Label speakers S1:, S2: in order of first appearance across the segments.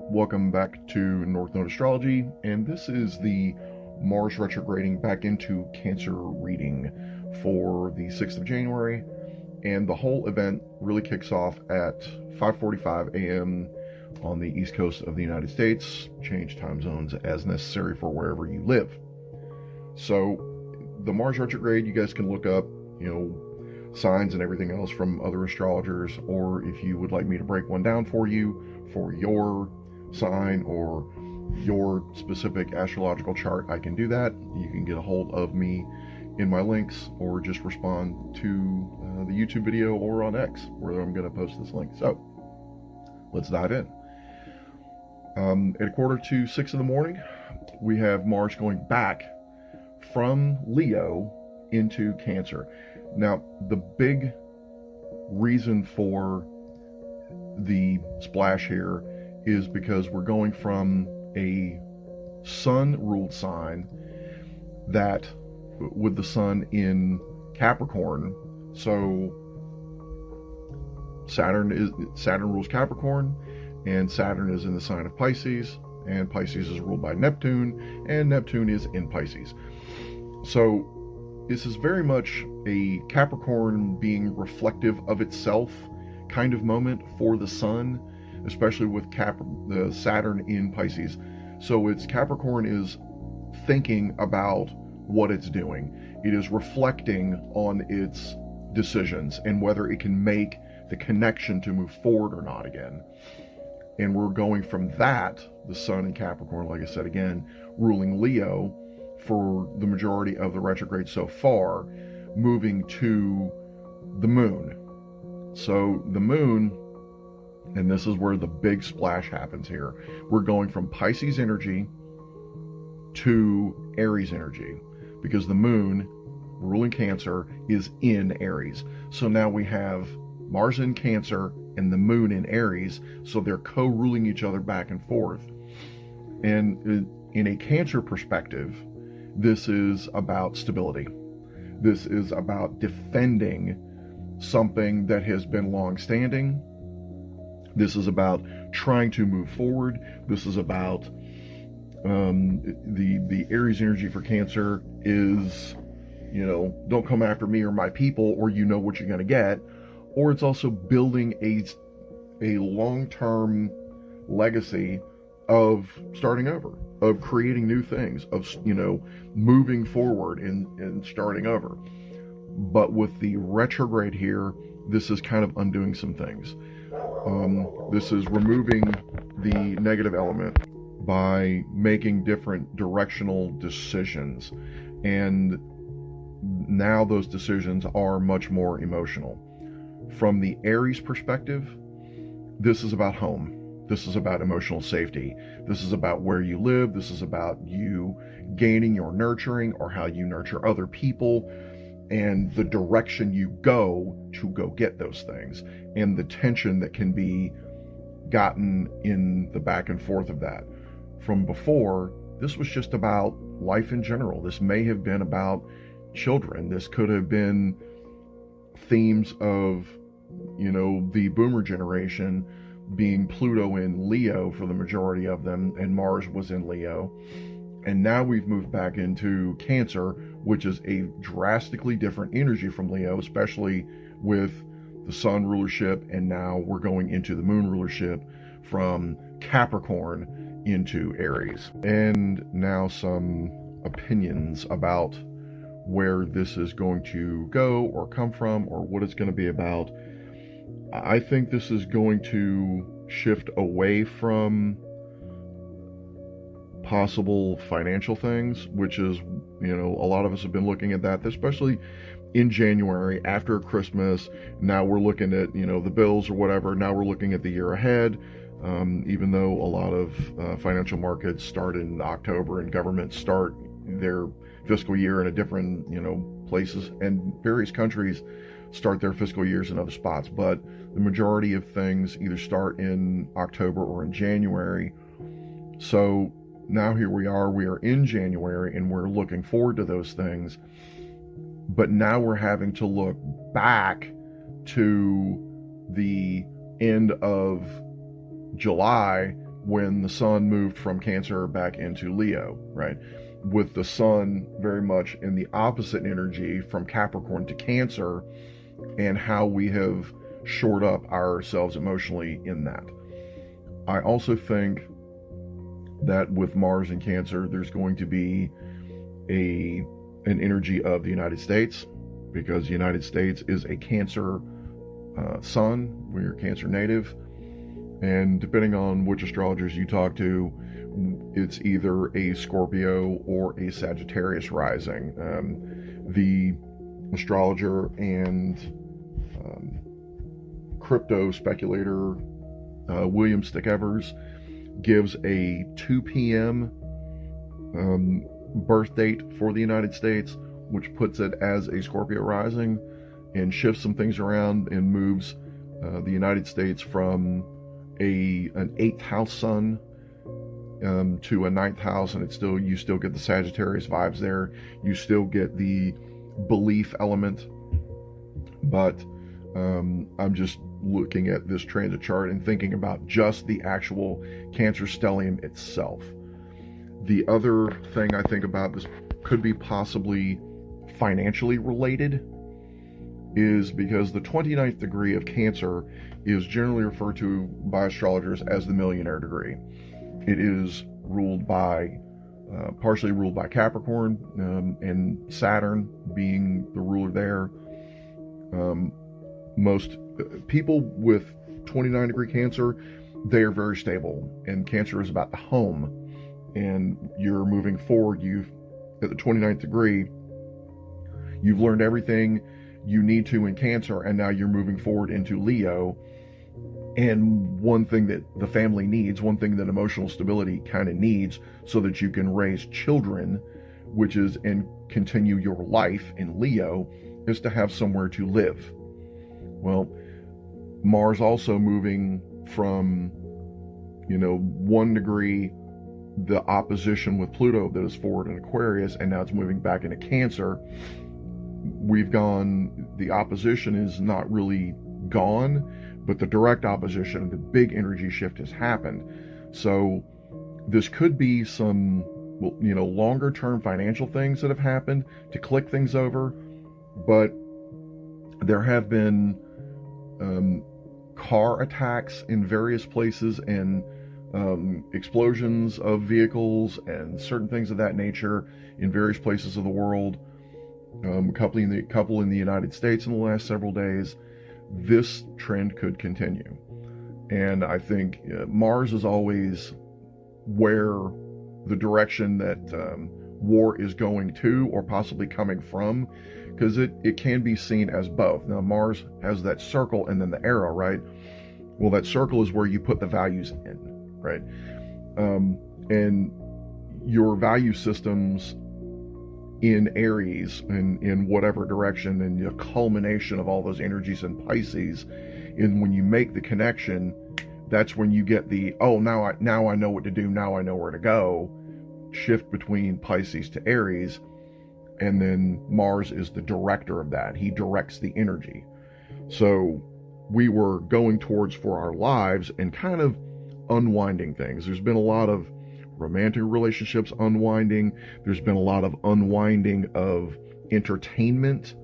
S1: welcome back to North Node Astrology, and this is the Mars retrograding back into Cancer reading for the 6th of January, and the whole event really kicks off at 5:45 a.m. on the East Coast of the United States. Change time zones as necessary for wherever you live. So the Mars retrograde, you guys can look up, signs and everything else from other astrologers, or if you would like me to break one down for you for your sign or your specific astrological chart, I can do that. You can get a hold of me in my links or just respond to the YouTube video or on X where I'm going to post this link. So let's dive in. At 5:45 in the morning, we have Mars going back from Leo into Cancer. Now, the big reason for the splash here is because we're going from a sun-ruled sign that, with the sun in Capricorn, so Saturn rules Capricorn, and Saturn is in the sign of Pisces, and Pisces is ruled by Neptune, and Neptune is in Pisces. So this is very much a Capricorn being reflective of itself kind of moment for the sun, especially with the Saturn in Pisces. So it's Capricorn is thinking about what it's doing. It is reflecting on its decisions and whether it can make the connection to move forward or not again. And we're going from that, the sun in Capricorn, like I said again, ruling Leo for the majority of the retrograde so far, moving to the moon. So the moon, and this is where the big splash happens here, we're going from Pisces energy to Aries energy, because the moon, ruling Cancer, is in Aries. So now we have Mars in Cancer and the moon in Aries, so they're co-ruling each other back and forth. And in a Cancer perspective, this is about stability. This is about defending something that has been long-standing. This is about trying to move forward. This is about the Aries energy for Cancer is, don't come after me or my people, or you know what you're going to get. Or it's also building a long-term legacy of starting over, of creating new things, of moving forward and starting over. But with the retrograde here, this is kind of undoing some things. This is removing the negative element by making different directional decisions, and now those decisions are much more emotional. From the Aries perspective, this is about home. This is about emotional safety. This is about where you live. This is about you gaining your nurturing, or how you nurture other people, and the direction you go to go get those things, and the tension that can be gotten in the back and forth of that. From before, this was just about life in general. This may have been about children. This could have been themes of, the boomer generation being Pluto in Leo for the majority of them, and Mars was in Leo. And now we've moved back into Cancer, which is a drastically different energy from Leo, especially with the sun rulership, and now we're going into the moon rulership from Capricorn into Aries. And now some opinions about where this is going to go or come from, or what it's going to be about. I think this is going to shift away from possible financial things, which is, a lot of us have been looking at that, especially in January after Christmas. Now we're looking at, the bills or whatever. Now we're looking at the year ahead, even though a lot of financial markets start in October and governments start their fiscal year in a different, places, and various countries start their fiscal years in other spots. But the majority of things either start in October or in January. So now here we are in January, and we're looking forward to those things. But now we're having to look back to the end of July when the sun moved from Cancer back into Leo, right? With the sun very much in the opposite energy from Capricorn to Cancer, and how we have shored up ourselves emotionally in that. I also think that with Mars in Cancer, there's going to be an energy of the United States, because the United States is a Cancer sun. We're Cancer native, and depending on which astrologers you talk to, it's either a Scorpio or a Sagittarius rising. The astrologer and crypto speculator William Stick Evers gives a 2 p.m. Birth date for the United States, which puts it as a Scorpio rising, and shifts some things around and moves the United States from an 8th house sun to a 9th house, and you still get the Sagittarius vibes there. You still get the belief element, but I'm just looking at this transit chart and thinking about just the actual Cancer stellium itself. The other thing I think about, this could be possibly financially related, is because the 29th degree of Cancer is generally referred to by astrologers as the millionaire degree. It is partially ruled by Capricorn, and Saturn being the ruler there. Most people with 29 degree Cancer, they are very stable, and Cancer is about the home, and you're moving forward. At the 29th degree, you've learned everything you need to in Cancer, and now you're moving forward into Leo. And one thing that the family needs, one thing that emotional stability kind of needs so that you can raise children, and continue your life in Leo, is to have somewhere to live. Well, Mars also moving from 1 degree, the opposition with Pluto that is forward in Aquarius, and now it's moving back into Cancer. The opposition is not really gone, but the direct opposition, the big energy shift, has happened. So this could be some longer term financial things that have happened to click things over, but there have been car attacks in various places, and explosions of vehicles and certain things of that nature in various places of the world. A couple in the United States in the last several days. This trend could continue, and I think Mars is always where the direction that war is going to, or possibly coming from, because it can be seen as both. Now, Mars has that circle and then the arrow, right? Well, that circle is where you put the values in, right? And your value systems in Aries, in whatever direction, and the culmination of all those energies in Pisces, and when you make the connection, that's when you get the now I know what to do, now I know where to go, shift between Pisces to Aries. And then Mars is the director of that. He directs the energy. So we were going towards, for our lives, and kind of unwinding things. There's been a lot of romantic relationships unwinding. There's been a lot of unwinding of entertainment.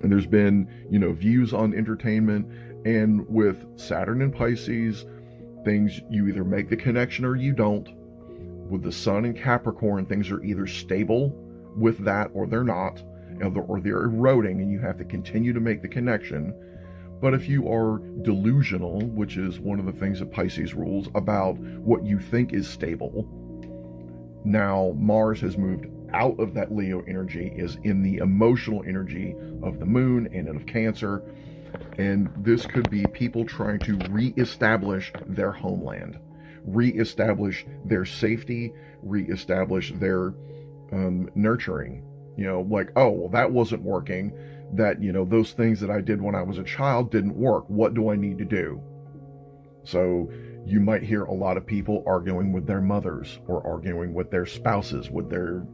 S1: And there's been, views on entertainment. And with Saturn and Pisces, things, you either make the connection or you don't. With the Sun in Capricorn, things are either stable with that, or they're not, or they're eroding, and you have to continue to make the connection. But if you are delusional, which is one of the things that Pisces rules about what you think is stable, now Mars has moved out of that Leo energy, is in the emotional energy of the moon and of Cancer. And this could be people trying to reestablish their homeland, reestablish their safety, reestablish their nurturing, that wasn't working, that those things that I did when I was a child didn't work, what do I need to do? So you might hear a lot of people arguing with their mothers, or arguing with their spouses, with their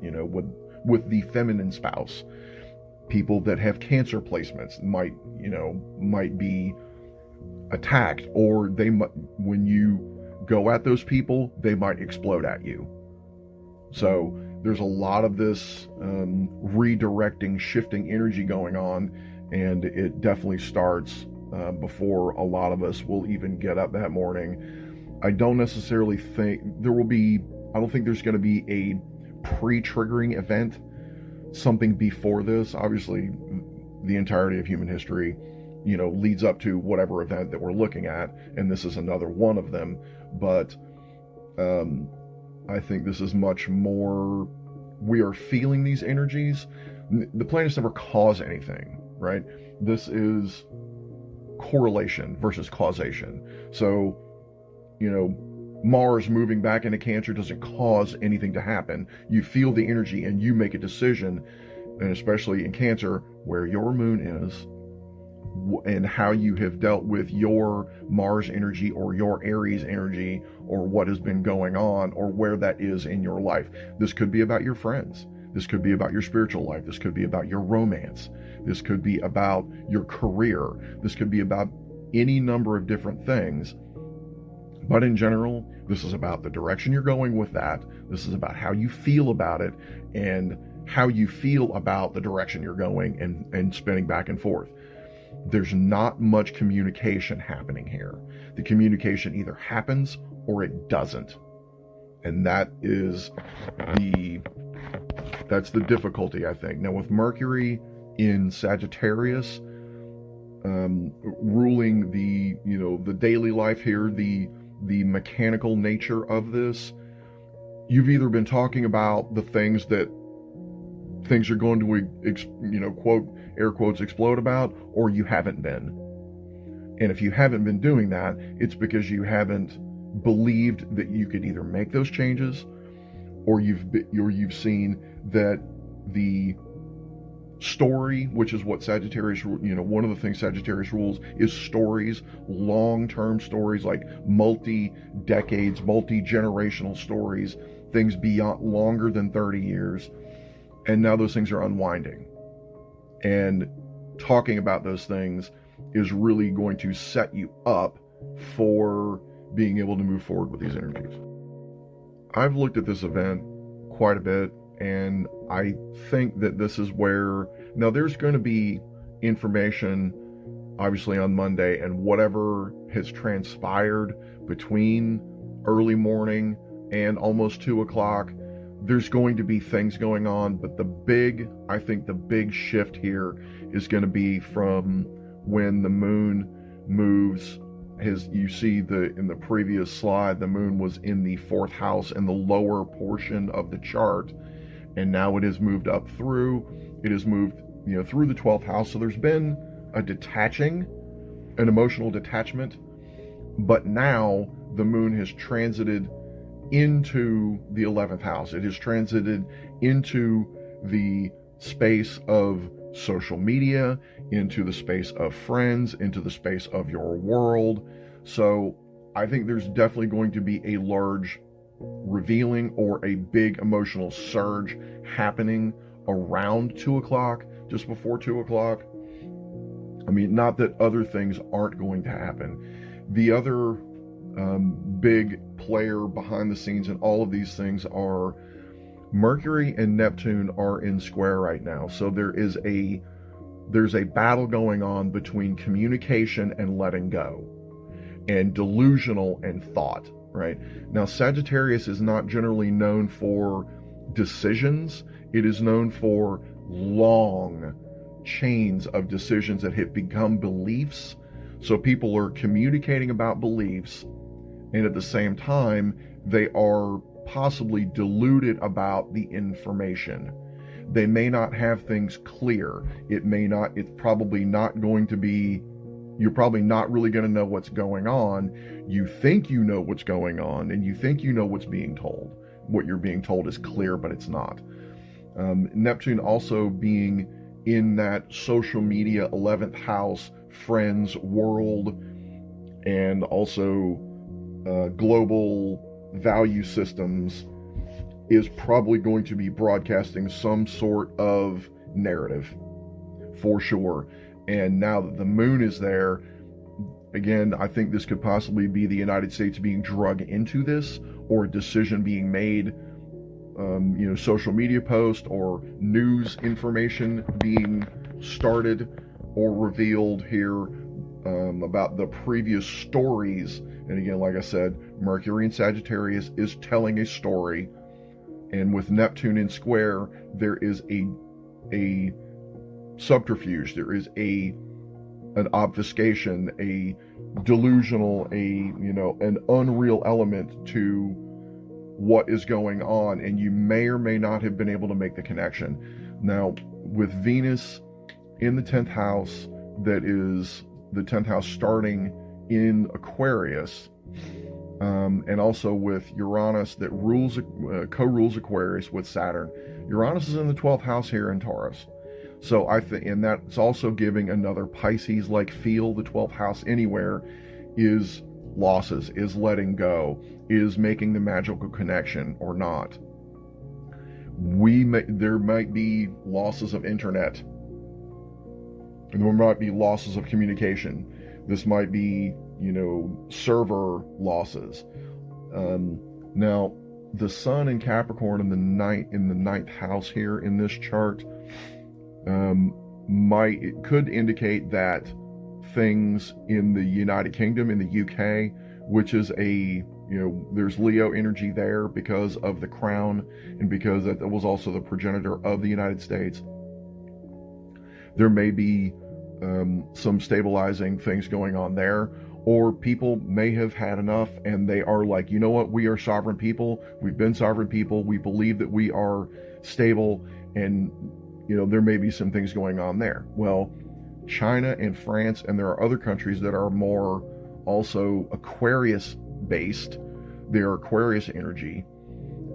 S1: with the feminine spouse. People that have Cancer placements might be attacked, or when you go at those people, they might explode at you. So there's a lot of this redirecting, shifting energy going on, and it definitely starts before a lot of us will even get up that morning. I don't necessarily think I don't think there's going to be a pre-triggering event, something before this. Obviously, the entirety of human history, leads up to whatever event that we're looking at, and this is another one of them. But I think this is much more, we are feeling these energies. The planets never cause anything, right? This is correlation versus causation. So, Mars moving back into Cancer doesn't cause anything to happen. You feel the energy and you make a decision, and especially in Cancer, where your moon is and how you have dealt with your Mars energy or your Aries energy, or what has been going on, or where that is in your life. This could be about your friends. This could be about your spiritual life. This could be about your romance. This could be about your career. This could be about any number of different things. But in general, this is about the direction you're going with that. This is about how you feel about it, and how you feel about the direction you're going, and spinning back and forth. There's not much communication happening here. The communication either happens or it doesn't. And that's the difficulty, I think. Now, with Mercury in Sagittarius, ruling the daily life here, the mechanical nature of this, you've either been talking about the things that things are going to, quote, air quotes, explode about, or you haven't been. And if you haven't been doing that, it's because you haven't believed that you could either make those changes, or you've seen that the story, which is what Sagittarius, one of the things Sagittarius rules is stories, long-term stories, like multi-decades, multi-generational stories, things beyond longer than 30 years. And now those things are unwinding. And talking about those things is really going to set you up for being able to move forward with these energies. I've looked at this event quite a bit, and I think that this is where, now there's going to be information obviously on Monday, and whatever has transpired between early morning and almost 2 o'clock, there's going to be things going on. But I think the big shift here is going to be from when the moon moves. As you see in the previous slide, the moon was in the 4th house in the lower portion of the chart, and now it has moved up through. It has moved, through the 12th house. So there's been an emotional detachment, but now the moon has transited into the 11th house. It has transited into the space of social media, into the space of friends, into the space of your world. So I think there's definitely going to be a large revealing or a big emotional surge happening around 2 o'clock, just before 2 o'clock. I mean, not that other things aren't going to happen. The other big player behind the scenes in all of these things are Mercury and Neptune are in square right now. So there's a battle going on between communication and letting go, and delusional and thought, right? Now, Sagittarius is not generally known for decisions. It is known for long chains of decisions that have become beliefs. So people are communicating about beliefs, and at the same time, they are possibly deluded about the information. They may not have things clear. It's probably not going to be, you're probably not really going to know what's going on. You think you know what's going on, and you think you know what's being told. What you're being told is clear, but it's not. Neptune also being in that social media 11th house, friends, world, and also global value systems, is probably going to be broadcasting some sort of narrative for sure. And now that the moon is there, again, I think this could possibly be the United States being drug into this, or a decision being made, social media post or news information being started or revealed here about the previous stories. And again, like I said, Mercury in Sagittarius is telling a story, and with Neptune in square, there is a subterfuge, there is an obfuscation, a delusional, an unreal element to what is going on, and you may or may not have been able to make the connection. Now, with Venus in the 10th house, that is the 10th house starting in Aquarius, and also with Uranus that co-rules Aquarius with Saturn. Uranus is in the 12th house here in Taurus. So I think, and that's also giving another Pisces-like feel. The 12th house anywhere is losses, is letting go, is making the magical connection or not. There might be losses of internet, and there might be losses of communication. This might be, server losses. Now, the Sun in Capricorn in the ninth house here in this chart it could indicate that things in the United Kingdom, in the UK, which is there's Leo energy there because of the crown, and because that was also the progenitor of the United States. There may be some stabilizing things going on there, or people may have had enough and they are like, you know what, we are sovereign people, we've been sovereign people, we believe that we are stable, and there may be some things going on there. Well, China and France, and there are other countries that are more also Aquarius based. They're Aquarius energy,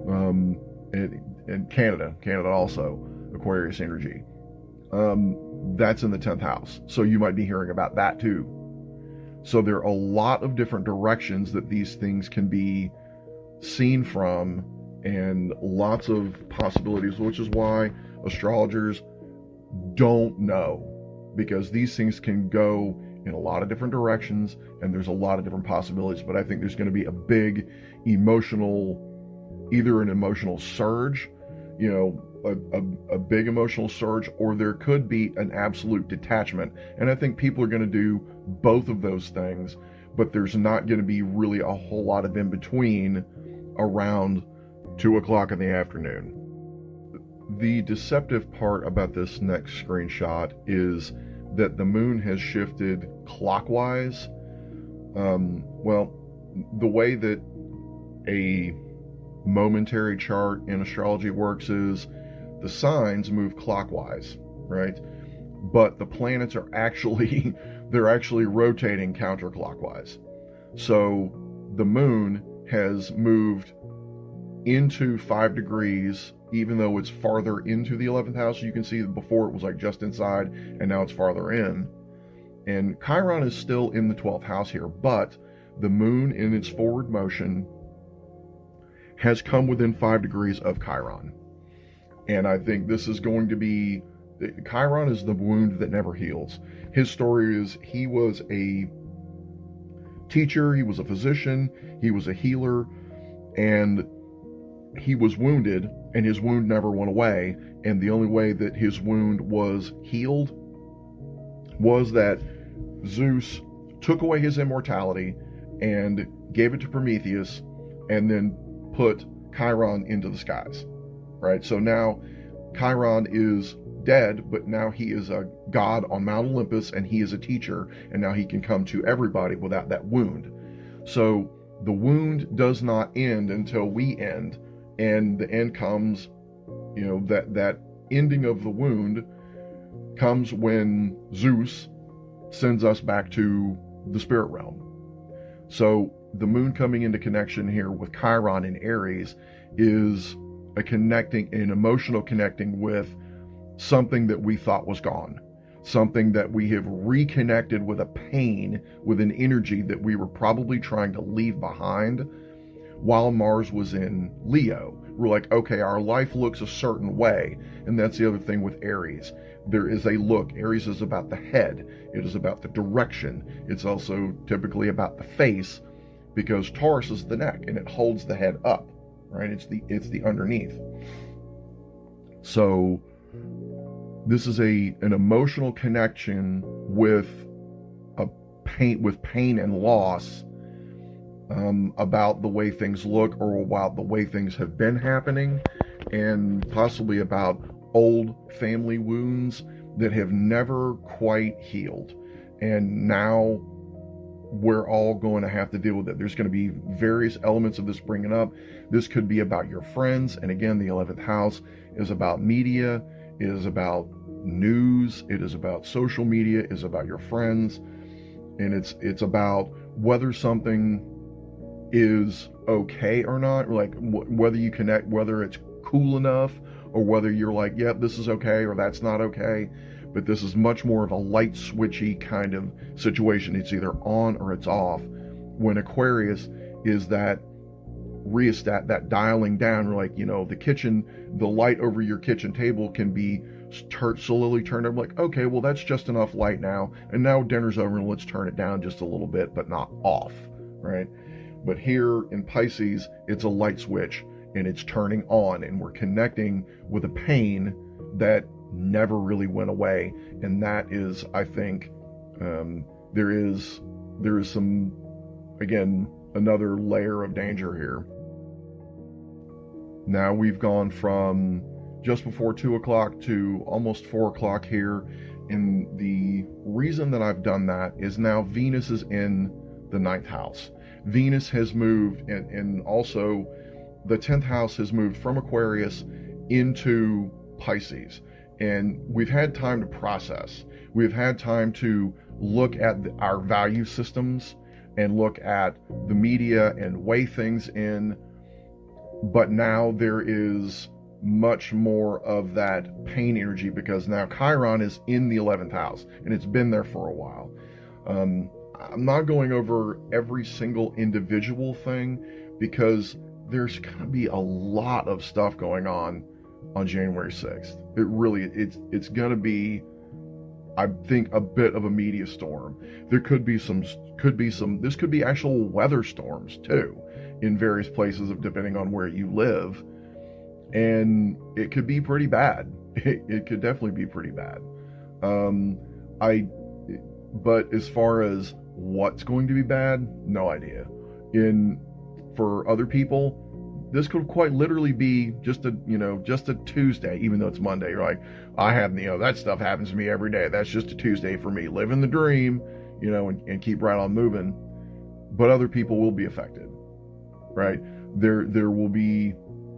S1: and Canada also Aquarius energy. That's in the 10th house, so you might be hearing about that too. So there are a lot of different directions that these things can be seen from, and lots of possibilities, which is why astrologers don't know, because these things can go in a lot of different directions, and there's a lot of different possibilities. But I think there's going to be a big either an emotional surge, a big emotional surge, or there could be an absolute detachment. And I think people are going to do both of those things, but there's not going to be really a whole lot of in between around 2 o'clock in the afternoon. The deceptive part about this next screenshot is that the moon has shifted clockwise. Well, the way that a momentary chart in astrology works is the signs move clockwise, right? But the planets are actually rotating counterclockwise. So the moon has moved into 5 degrees, even though it's farther into the 11th house. You can see that before it was like just inside, and now it's farther in. And Chiron is still in the 12th house here, but the moon in its forward motion has come within 5 degrees of Chiron. And I think this is going to be, Chiron is the wound that never heals. His story is he was a teacher, he was a physician, he was a healer, and he was wounded, and his wound never went away. And the only way that his wound was healed was that Zeus took away his immortality and gave it to Prometheus, and then put Chiron into the skies, right? So now Chiron is dead, but now he is a god on Mount Olympus, and he is a teacher, and now he can come to everybody without that wound. So the wound does not end until we end, and the end comes, that ending of the wound comes when Zeus sends us back to the spirit realm. So the moon coming into connection here with Chiron in Aries is an emotional connecting with something that we thought was gone, something that we have reconnected with, a pain, with an energy that we were probably trying to leave behind while Mars was in Leo. we're like, okay, our life looks a certain way. And that's the other thing with Aries. There is a look. Aries is about the head. It is about the direction. It's also typically about the face, because Taurus is the neck and it holds the head up, right? It's the underneath. So this is an emotional connection with pain and loss, about the way things look, or about the way things have been happening, and possibly about old family wounds that have never quite healed. And now we're all going to have to deal with it. There's going to be various elements of this bringing up. This could be about your friends. And again, the 11th house is about media, it is about news, it is about social media, it is about your friends. And it's about whether something is okay or not, like whether you connect, whether it's cool enough, or whether you're like, yep, this is okay, or that's not okay. But this is much more of a light switchy kind of situation. It's either on or it's off. When Aquarius is that rheostat, that dialing down, like, the light over your kitchen table can be slowly turned up, like, okay, well, that's just enough light now, and now dinner's over, and let's turn it down just a little bit, but not off, right? But here in Pisces, it's a light switch, and it's turning on, and we're connecting with a pain that never really went away. And that is, I think, there is some, again, another layer of danger here. Now we've gone from just before 2 o'clock to almost 4 o'clock here. And the reason that I've done that is now Venus is in the 9th house. Venus has moved, and also the 10th house has moved from Aquarius into Pisces. And we've had time to process. We've had time to look at our value systems and look at the media and weigh things in. But now there is much more of that pain energy, because now Chiron is in the 11th house, and it's been there for a while. I'm not going over every single individual thing, because there's going to be a lot of stuff going on January 6th. It's going to be, I think, a bit of a media storm. There could be this could be actual weather storms too, in various places, depending on where you live. And it could be pretty bad. It could definitely be pretty bad. But as far as what's going to be bad, no idea. For other people, this could quite literally be just a Tuesday, even though it's Monday. You're like, I have, that stuff happens to me every day. That's just a Tuesday for me. Living the dream, and keep right on moving. But other people will be affected, right? There will be,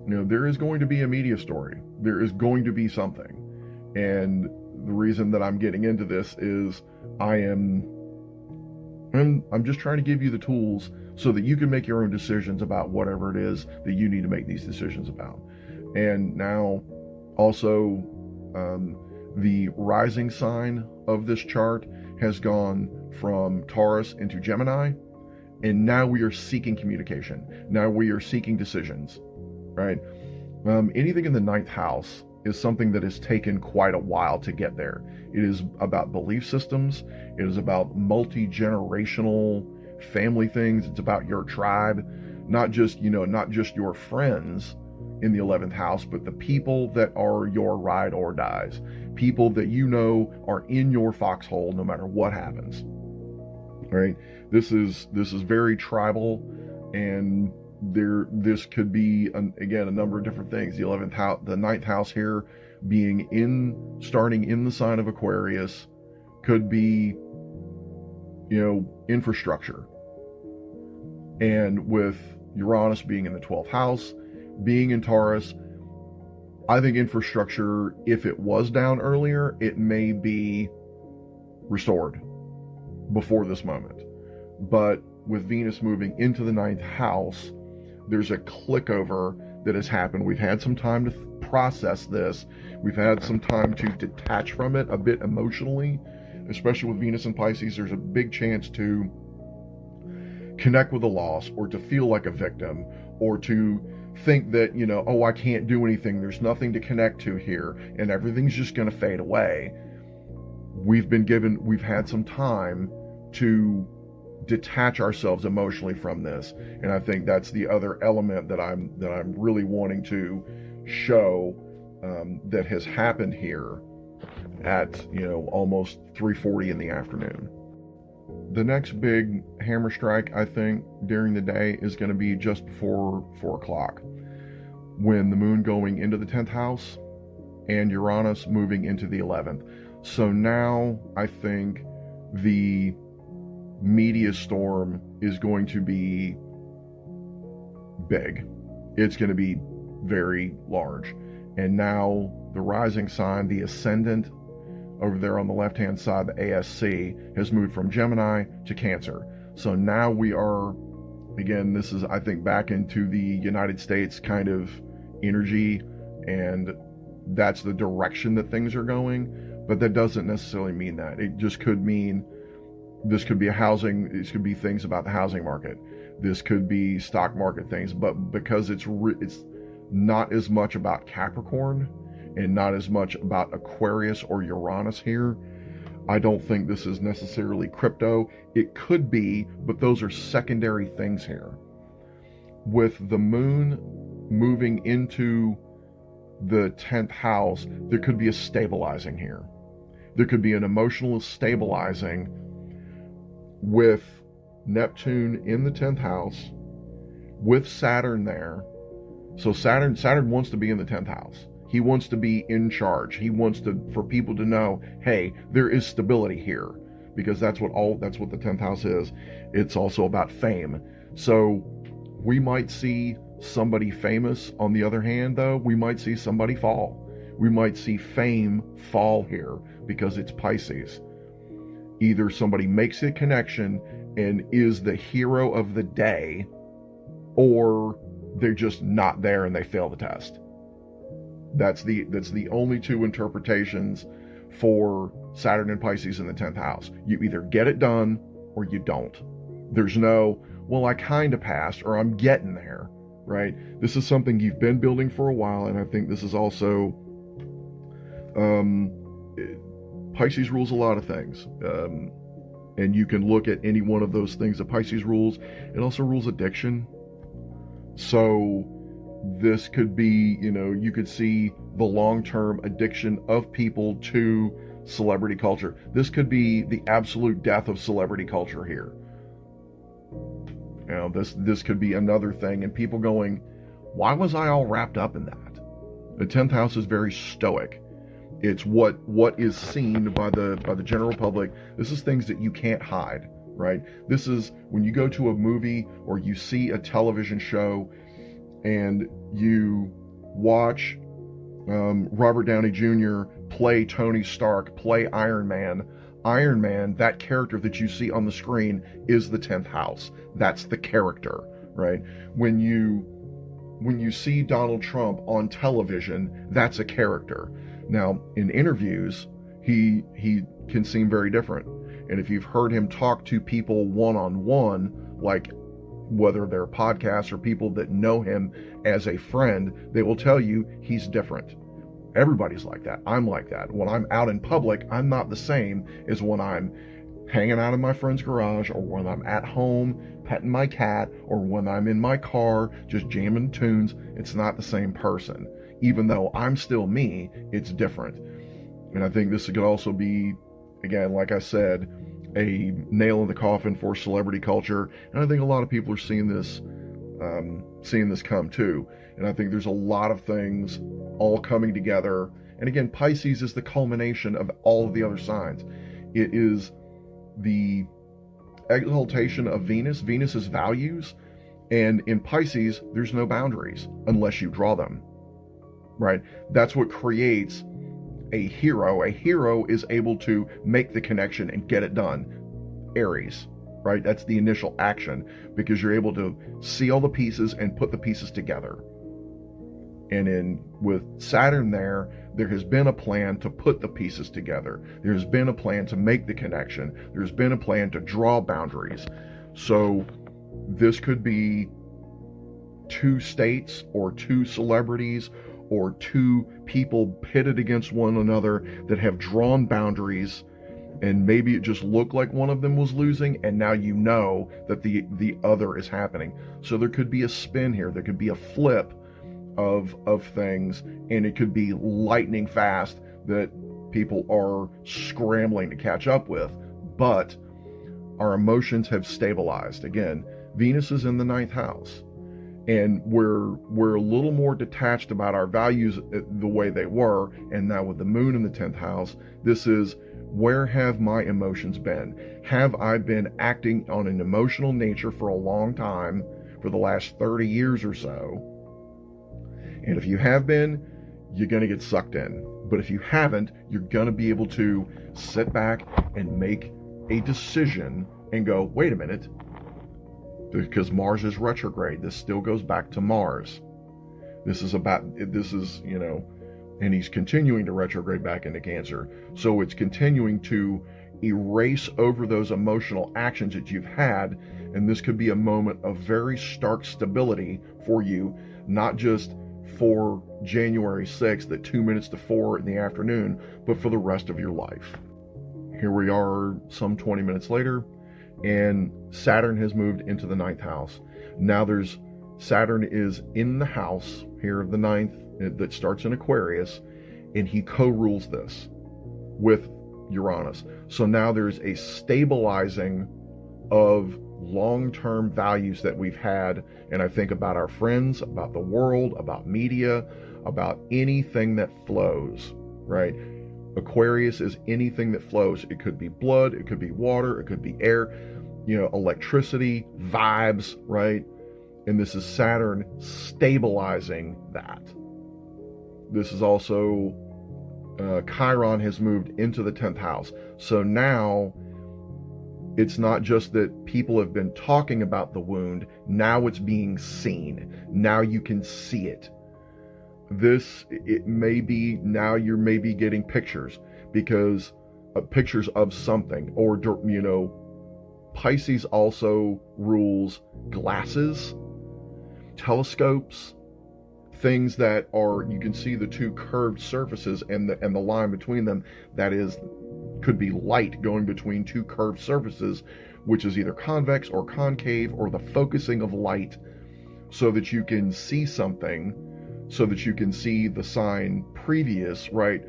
S1: there is going to be a media story. There is going to be something. And the reason that I'm getting into this is I'm just trying to give you the tools so that you can make your own decisions about whatever it is that you need to make these decisions about. And now also, the rising sign of this chart has gone from Taurus into Gemini, and now we are seeking communication. Now we are seeking decisions, right? Anything in the 9th house is something that has taken quite a while to get there. It is about belief systems. It is about multi-generational family things. It's about your tribe, not just your friends in the 11th house, but the people that are your ride or dies, people that are in your foxhole no matter what happens. Right? This is very tribal, and this could be again a number of different things. The 11th house, the 9th house here, starting in the sign of Aquarius, could be infrastructure. And with Uranus being in the 12th house, being in Taurus, I think infrastructure, if it was down earlier, it may be restored before this moment. But with Venus moving into the 9th house, there's a click over that has happened. We've had some time to process this. We've had some time to detach from it a bit emotionally, especially with Venus and Pisces. There's a big chance to connect with a loss, or to feel like a victim, or to think that, oh, I can't do anything, there's nothing to connect to here, and everything's just going to fade away. We've had some time to detach ourselves emotionally from this, and I think that's the other element that I'm really wanting to show, that has happened here at almost 3:40 in the afternoon. The next big hammer strike, I think, during the day is going to be just before 4 o'clock, when the moon going into the 10th house and Uranus moving into the 11th. So now I think the media storm is going to be big. It's going to be very large. And now the rising sign, the ascendant over there on the left-hand side, the ASC, has moved from Gemini to Cancer. So now we are, again, this is, I think, back into the United States kind of energy, and that's the direction that things are going. But that doesn't necessarily mean that. It just could mean this could be this could be things about the housing market. This could be stock market things. But because it's not as much about Capricorn and not as much about Aquarius or Uranus here, I don't think this is necessarily crypto. It could be, but those are secondary things here. With the moon moving into the 10th house, there could be a stabilizing here. There could be an emotional stabilizing with Neptune in the 10th house, with Saturn there. So Saturn wants to be in the 10th house. He wants to be in charge. He wants for people to know, hey, there is stability here, because that's what the 10th house is. It's also about fame. So we might see somebody famous. On the other hand, though, we might see somebody fall. We might see fame fall here because it's Pisces. Either somebody makes a connection and is the hero of the day, or they're just not there and they fail the test. That's the only two interpretations for Saturn and Pisces in the 10th house. You either get it done or you don't. There's no, well, I kind of passed, or I'm getting there, right? This is something you've been building for a while, and I think this is also, Pisces rules a lot of things. And you can look at any one of those things that Pisces rules. It also rules addiction. So this could be, you could see the long-term addiction of people to celebrity culture. This could be the absolute death of celebrity culture here. This could be another thing, and people going, why was I all wrapped up in that? The 10th house is very stoic. It's what is seen by the general public. This is things that you can't hide, right? This is when you go to a movie or you see a television show and you watch Robert Downey Jr. play Tony Stark, play Iron Man. Iron Man, that character that you see on the screen, is the 10th house. That's the character, right? When you see Donald Trump on television, that's a character. Now, in interviews, he can seem very different. And if you've heard him talk to people one-on-one, like whether they're podcasts or people that know him as a friend, they will tell you he's different. Everybody's like that. I'm like that. When I'm out in public, I'm not the same as when I'm hanging out in my friend's garage, or when I'm at home petting my cat, or when I'm in my car just jamming tunes. It's not the same person. Even though I'm still me, it's different. And I think this could also be, again, like I said, a nail in the coffin for celebrity culture. And I think a lot of people are seeing this come too. And I think there's a lot of things all coming together. And again, Pisces is the culmination of all of the other signs. It is the exaltation of Venus. Venus's values. And in Pisces, there's no boundaries unless you draw them, right? That's what creates a hero. A hero is able to make the connection and get it done. Aries, right? That's the initial action, because you're able to see all the pieces and put the pieces together. And with Saturn there has been a plan to put the pieces together. There's been a plan to make the connection. There's been a plan to draw boundaries. So this could be two states or two celebrities or two people pitted against one another that have drawn boundaries, and maybe it just looked like one of them was losing, and now you know that the other is happening. So there could be a spin here. There could be a flip of things, and it could be lightning fast that people are scrambling to catch up with. But our emotions have stabilized. Again, Venus is in the 9th house, and we're a little more detached about our values the way they were. And now with the moon in the 10th house, this is, where have my emotions been? Have I been acting on an emotional nature for a long time, for the last 30 years or so? And if you have been, you're going to get sucked in. But if you haven't, you're going to be able to sit back and make a decision and go, wait a minute, because Mars is retrograde. This still goes back to Mars. This is, and he's continuing to retrograde back into Cancer. So it's continuing to erase over those emotional actions that you've had. And this could be a moment of very stark stability for you, not just for January 6th at 2 minutes to 4 in the afternoon, but for the rest of your life. Here we are some 20 minutes later, and Saturn has moved into the 9th house. Now Saturn is in the house here of the 9th that starts in Aquarius, and he co-rules this with Uranus. So now there's a stabilizing of long-term values that we've had. And I think about our friends, about the world, about media, about anything that flows, right? Aquarius is anything that flows. It could be blood, it could be water, it could be air, electricity, vibes, right? And this is Saturn stabilizing that. This is also, Chiron has moved into the 10th house. So now it's not just that people have been talking about the wound, now it's being seen. Now you can see it. It may be, now you're maybe getting pictures, because pictures of something, or, Pisces also rules glasses, telescopes, things that are, you can see the two curved surfaces and the line between them, that could be light going between two curved surfaces, which is either convex or concave, or the focusing of light so that you can see something, so that you can see the sign previous, right?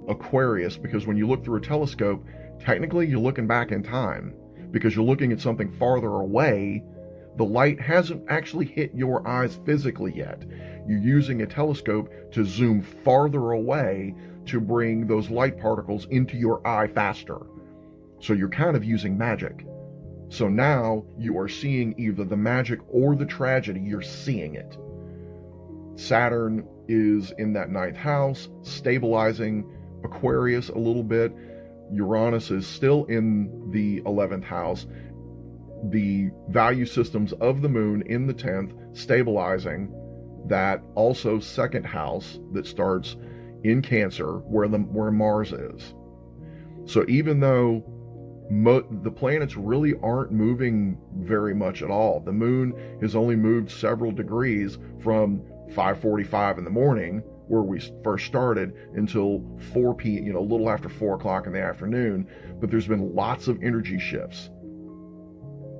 S1: Aquarius, because when you look through a telescope, technically you're looking back in time, because you're looking at something farther away. The light hasn't actually hit your eyes physically yet. You're using a telescope to zoom farther away to bring those light particles into your eye faster. So you're kind of using magic. So now you are seeing either the magic or the tragedy. You're seeing it. Saturn is in that 9th house, stabilizing Aquarius a little bit. Uranus is still in the 11th house. The value systems of the moon in the 10th, stabilizing that. Also 2nd house that starts in Cancer, where Mars is. So even though the planets really aren't moving very much at all, the moon has only moved several degrees from 5:45 in the morning, where we first started, until 4 p.m., a little after 4 o'clock in the afternoon. But there's been lots of energy shifts,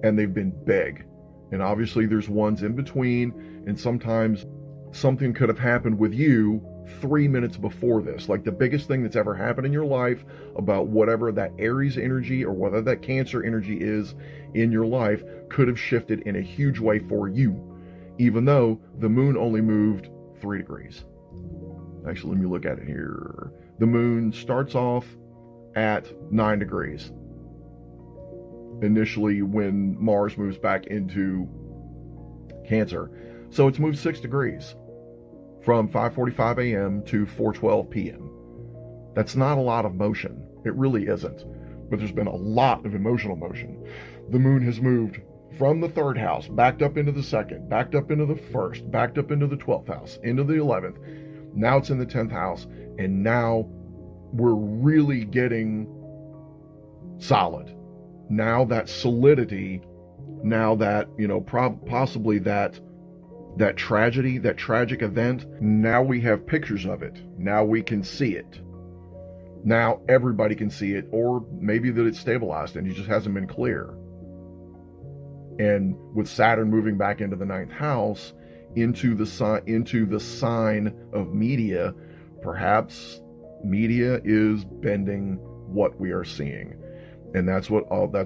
S1: and they've been big. And obviously there's ones in between, and sometimes something could have happened with you 3 minutes before this. Like the biggest thing that's ever happened in your life about whatever that Aries energy or whether that Cancer energy is in your life could have shifted in a huge way for you, even though the moon only moved 3 degrees. Actually, let me look at it here. The moon starts off at 9 degrees. Initially, when Mars moves back into Cancer. So it's moved 6 degrees from 5:45 a.m. to 4:12 p.m. That's not a lot of motion. It really isn't. But there's been a lot of emotional motion. The moon has moved from the 3rd house, backed up into the 2nd, backed up into the 1st, backed up into the 12th house, into the 11th. Now it's in the 10th house, and now we're really getting solid. Now that solidity, now that, possibly that that tragedy, that tragic event, now we have pictures of it. Now we can see it. Now everybody can see it, or maybe that it's stabilized and it just hasn't been clear. And with Saturn moving back into the ninth house, into the sign of media, perhaps media is bending what we are seeing. And that's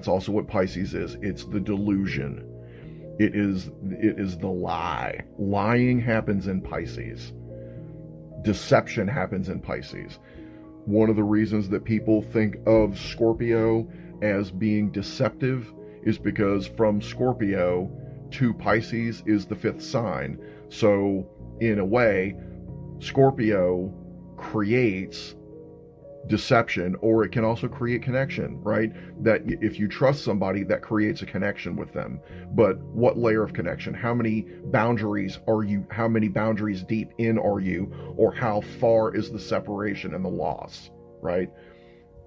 S1: also what Pisces is. It's the delusion. It is the lie. Lying happens in Pisces. Deception happens in Pisces. One of the reasons that people think of Scorpio as being deceptive is because from Scorpio to Pisces is the fifth sign. So in a way, Scorpio creates deception, or it can also create connection, right? That if you trust somebody, that creates a connection with them. But what layer of connection? How many boundaries are you? How many boundaries deep in are you? Or how far is the separation and the loss, right?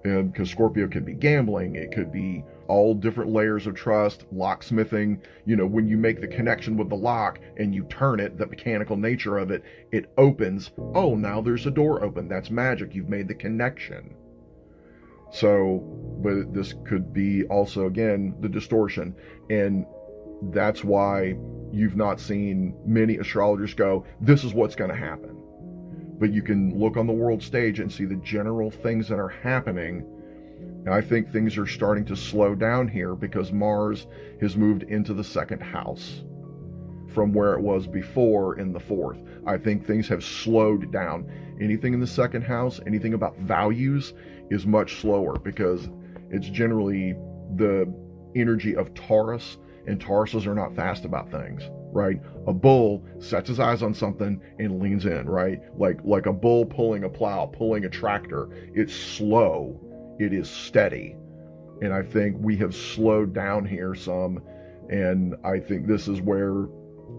S1: And because Scorpio could be gambling, it could be all different layers of trust, locksmithing. When you make the connection with the lock and you turn it, the mechanical nature of it, it opens. Oh, now there's a door open. That's magic. You've made the connection. So, but this could be also, again, the distortion. And that's why you've not seen many astrologers go, this is what's going to happen. But you can look on the world stage and see the general things that are happening. And I think things are starting to slow down here because Mars has moved into the second house from where it was before in the fourth. I think things have slowed down. Anything in the second house, anything about values is much slower because it's generally the energy of Taurus, and Tauruses are not fast about things, right? A bull sets his eyes on something and leans in, right? Like a bull pulling a plow, pulling a tractor. It's slow. It is steady. And I think we have slowed down here some. And I think this is where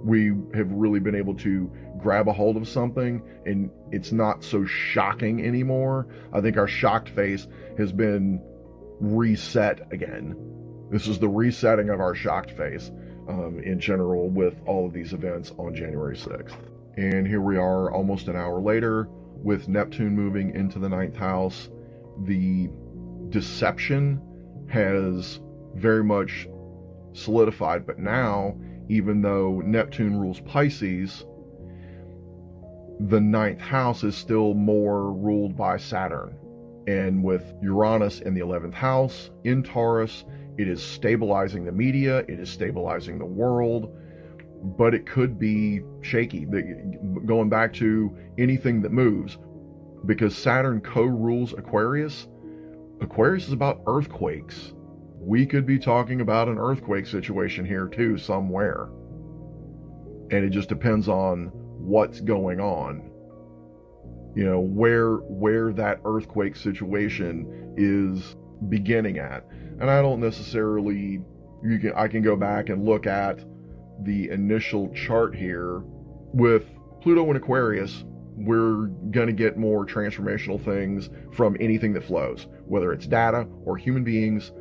S1: we have really been able to grab a hold of something and it's not so shocking anymore. I think our shocked face has been reset again. This is the resetting of our shocked face in general with all of these events on January 6th. And here we are almost an hour later with Neptune moving into the ninth house. The deception has very much solidified, but now, even though Neptune rules Pisces, the ninth house is still more ruled by Saturn. And with Uranus in the 11th house in Taurus, it is stabilizing the media, it is stabilizing the world, but it could be shaky. Going back to anything that moves, because Saturn co-rules Aquarius. Aquarius is about earthquakes. We could be talking about an earthquake situation here too, somewhere. And it just depends on what's going on. Where that earthquake situation is beginning at. And I don't necessarily, I can go back and look at the initial chart here. With Pluto in Aquarius, we're going to get more transformational things from anything that flows, whether it's data or human beings.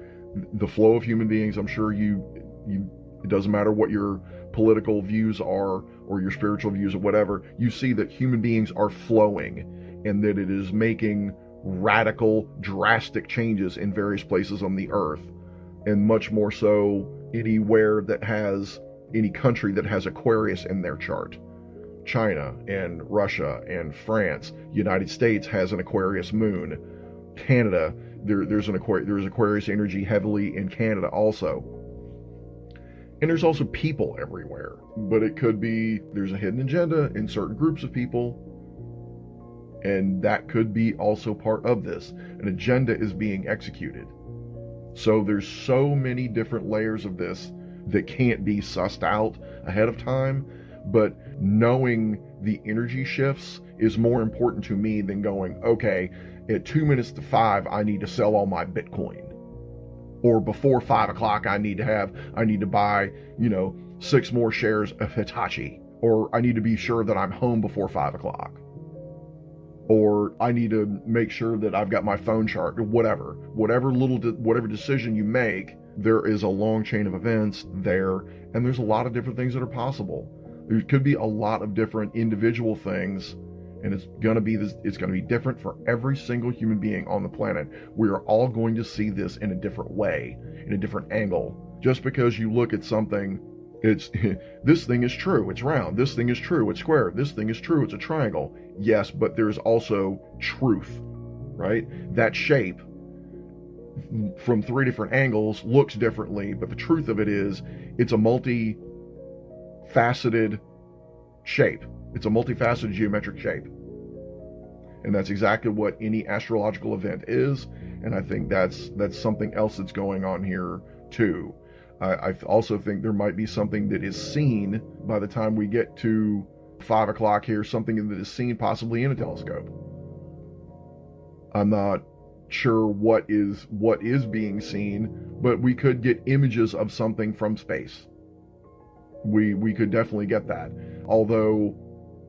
S1: The flow of human beings, I'm sure it doesn't matter what your political views are or your spiritual views or whatever, you see that human beings are flowing and that it is making radical, drastic changes in various places on the earth, and much more so anywhere that has any country that has Aquarius in their chart. China and Russia and France. United States has an Aquarius moon. Canada, there's Aquarius energy heavily in Canada also. And there's also people everywhere. But it could be there's a hidden agenda in certain groups of people. And that could be also part of this. An agenda is being executed. So there's so many different layers of this that can't be sussed out ahead of time. But knowing the energy shifts is more important to me than going, okay, at 2 minutes to 5, I need to sell all my Bitcoin. Or before 5 o'clock, I need to buy, 6 more shares of Hitachi. Or I need to be sure that I'm home before 5 o'clock. Or I need to make sure that I've got my phone charged, or whatever decision you make, there is a long chain of events there, and there's a lot of different things that are possible. There could be a lot of different individual things, and it's going to be different for every single human being on the planet. We are all going to see this in a different way, in a different angle. Just because you look at something, it's this thing is true, it's round. This thing is true, it's square. This thing is true, it's a triangle. Yes, but there's also truth, right? That shape from 3 different angles looks differently, but the truth of it is it's a multi-faceted shape. It's a multifaceted geometric shape. And that's exactly what any astrological event is. And I think that's something else that's going on here too. I also think there might be something that is seen by the time we get to 5 o'clock here, something that is seen possibly in a telescope. I'm not sure what is being seen, but we could get images of something from space. We could definitely get that. Although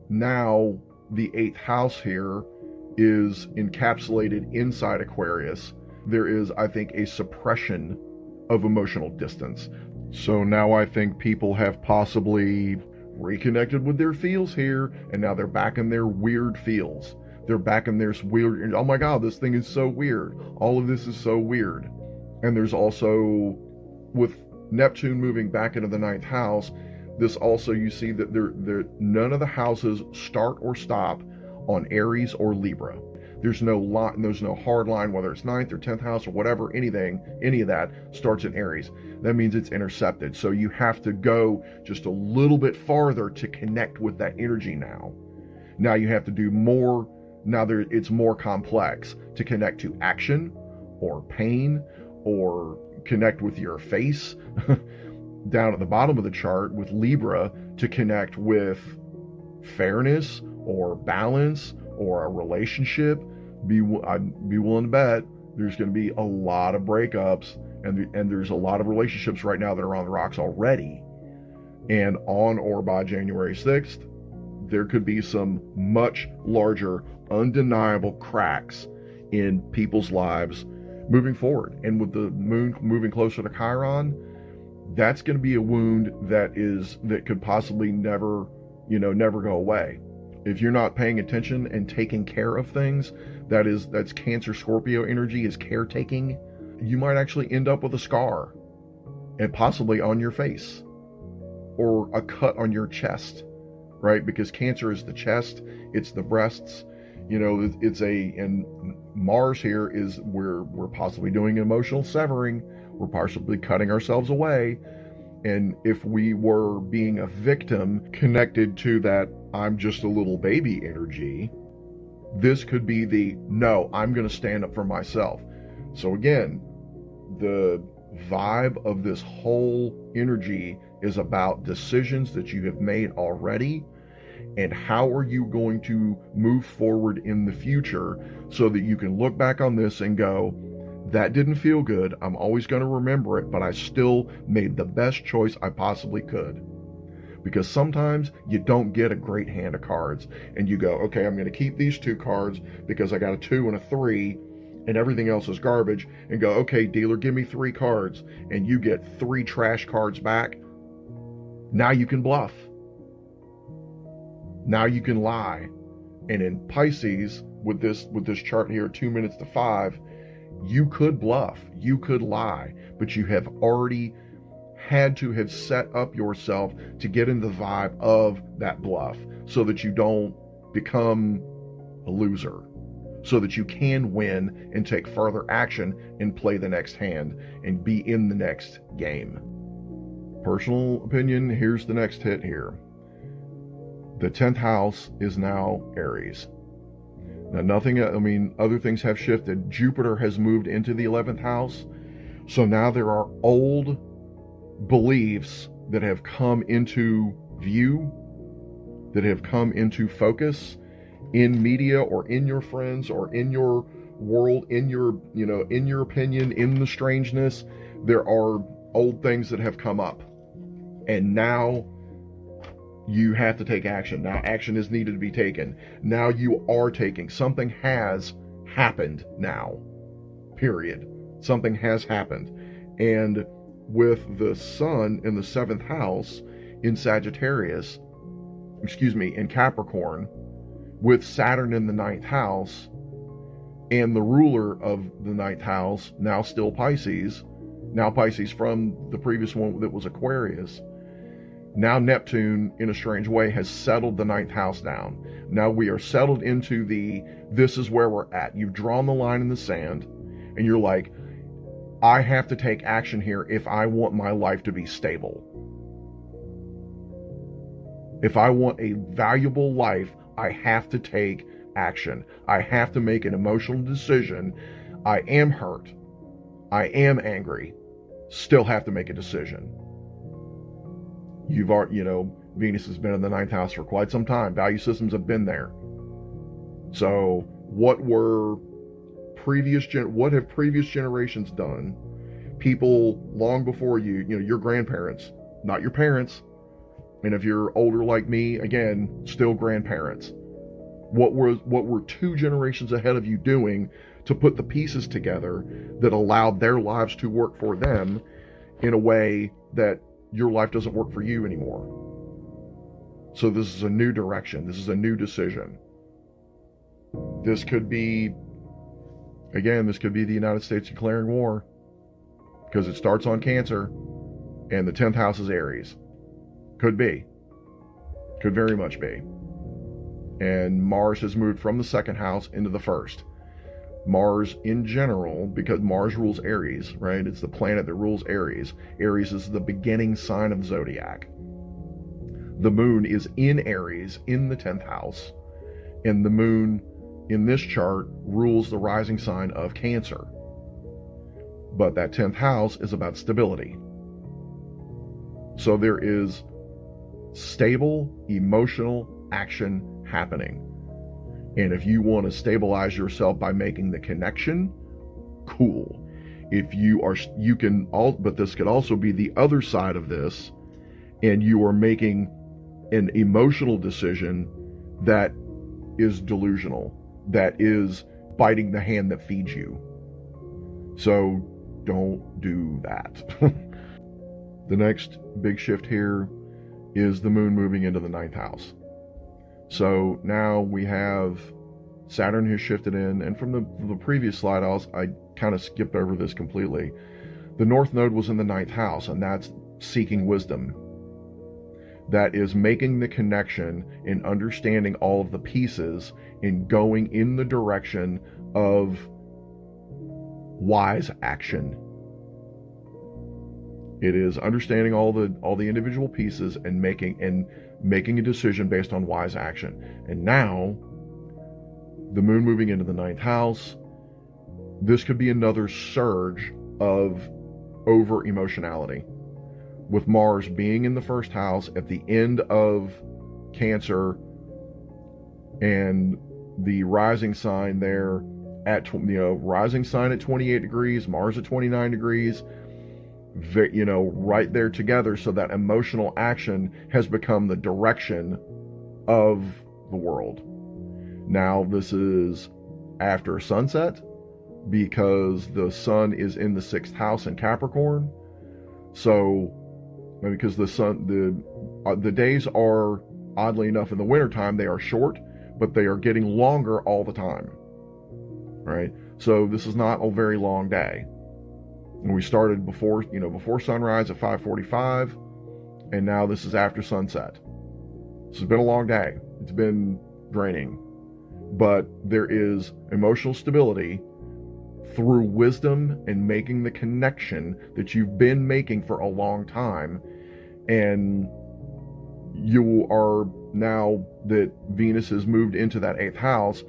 S1: now the 8th house here is encapsulated inside Aquarius, there is, I think, a suppression of emotional distance. So now I think people have possibly reconnected with their feels here, and now they're back in their weird feels. They're back in their weird, oh my God, this thing is so weird. All of this is so weird. And there's also, with Neptune moving back into the 9th house, this also, you see that none of the houses start or stop on Aries or Libra. There's no hard line, whether it's 9th or 10th house or whatever, any of that starts in Aries. That means it's intercepted. So you have to go just a little bit farther to connect with that energy now. Now you have to do more. Now it's more complex to connect to action or pain or connect with your face. Down at the bottom of the chart with Libra, to connect with fairness or balance or a relationship. I'd be willing to bet there's going to be a lot of breakups, and there's a lot of relationships right now that are on the rocks already. And on or by January 6th, there could be some much larger, undeniable cracks in people's lives moving forward. And with the moon moving closer to Chiron, that's going to be a wound that could possibly never go away. If you're not paying attention and taking care of things, that's Cancer Scorpio energy, is caretaking. You might actually end up with a scar, and possibly on your face, or a cut on your chest, right? Because Cancer is the chest, it's the breasts. And Mars here is we're possibly doing an emotional severing. We're possibly cutting ourselves away. And if we were being a victim connected to that I'm just a little baby energy, this could be no, I'm going to stand up for myself. So again, the vibe of this whole energy is about decisions that you have made already, and how are you going to move forward in the future so that you can look back on this and go, that didn't feel good. I'm always going to remember it, but I still made the best choice I possibly could. Because sometimes you don't get a great hand of cards and you go, okay, I'm going to keep these 2 cards because I got a 2 and a 3 and everything else is garbage, and go, okay, dealer, give me 3 cards, and you get 3 trash cards back. Now you can bluff. Now you can lie. And in Pisces, with this chart here, 2 minutes to 5, you could bluff, you could lie, but you have already had to have set up yourself to get in the vibe of that bluff, so that you don't become a loser, so that you can win and take further action and play the next hand and be in the next game. Personal opinion, here's the next hit here. The 10th house is now Aries. Now other things have shifted. Jupiter has moved into the 11th house. So now there are old beliefs that have come into view, that have come into focus in media or in your friends or in your world, in your opinion, in the strangeness. There are old things that have come up. And now you have to take action. Now action is needed to be taken. Now you are taking. Something has happened now. Period. Something has happened. And with the sun in the 7th house in Sagittarius, in Capricorn, with Saturn in the ninth house, and the ruler of the ninth house, now still Pisces, from the previous one that was Aquarius. Now Neptune, in a strange way, has settled the ninth house down. Now we are settled into this is where we're at. You've drawn the line in the sand, and you're like, I have to take action here if I want my life to be stable. If I want a valuable life, I have to take action. I have to make an emotional decision. I am hurt. I am angry. Still have to make a decision. Venus has been in the ninth house for quite some time. Value systems have been there. So what have previous generations done? People long before you, your grandparents, not your parents. And if you're older like me, again, still grandparents. What were two generations ahead of you doing to put the pieces together that allowed their lives to work for them in a way that your life doesn't work for you anymore? So this is a new direction. This is a new decision. This could be the United States declaring war, because it starts on Cancer and the 10th house is Aries. Could be. Could very much be. And Mars has moved from the second house into the first. Mars in general, because Mars rules Aries, right? It's the planet that rules Aries. Aries is the beginning sign of the zodiac. The moon is in Aries in the 10th house, and the moon in this chart rules the rising sign of Cancer. But that 10th house is about stability. So there is stable emotional action happening. And if you want to stabilize yourself by making the connection, cool. But this could also be the other side of this, and you are making an emotional decision that is delusional, that is biting the hand that feeds you. So don't do that. The next big shift here is the moon moving into the ninth house. So now we have Saturn has shifted in, and from the previous slide, I kind of skipped over this completely. The North Node was in the ninth house, and that's seeking wisdom. That is making the connection and understanding all of the pieces and going in the direction of wise action. It is understanding all the individual pieces and making a decision based on wise action. And now, the moon moving into the ninth house, this could be another surge of over emotionality. With Mars being in the first house at the end of Cancer, and the rising sign there at rising sign at 28 degrees, Mars at 29 degrees, right there together, so that emotional action has become the direction of the world. Now this is after sunset, because the sun is in the sixth house in Capricorn. So because the days are, oddly enough, in the wintertime they are short, but they are getting longer all the time, right? So this is not a very long day. And we started before sunrise at 5:45, and now this is after sunset. This has been a long day. It's been draining, but there is emotional stability through wisdom and making the connection that you've been making for a long time. And you are, now that Venus has moved into that 8th house,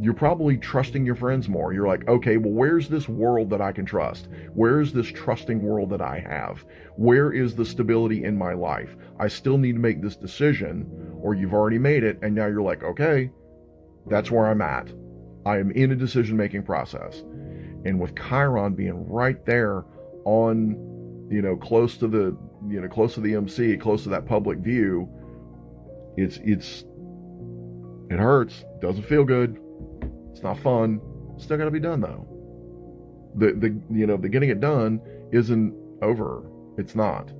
S1: you're probably trusting your friends more. You're like, okay, well, where's this world that I can trust? Where's this trusting world that I have? Where is the stability in my life? I still need to make this decision, or you've already made it, and now you're like, okay, that's where I'm at. I am in a decision-making process. And with Chiron being right there on, close to the MC, close to that public view, it hurts, doesn't feel good. It's not fun. Still got to be done though. The getting it done isn't over. It's not.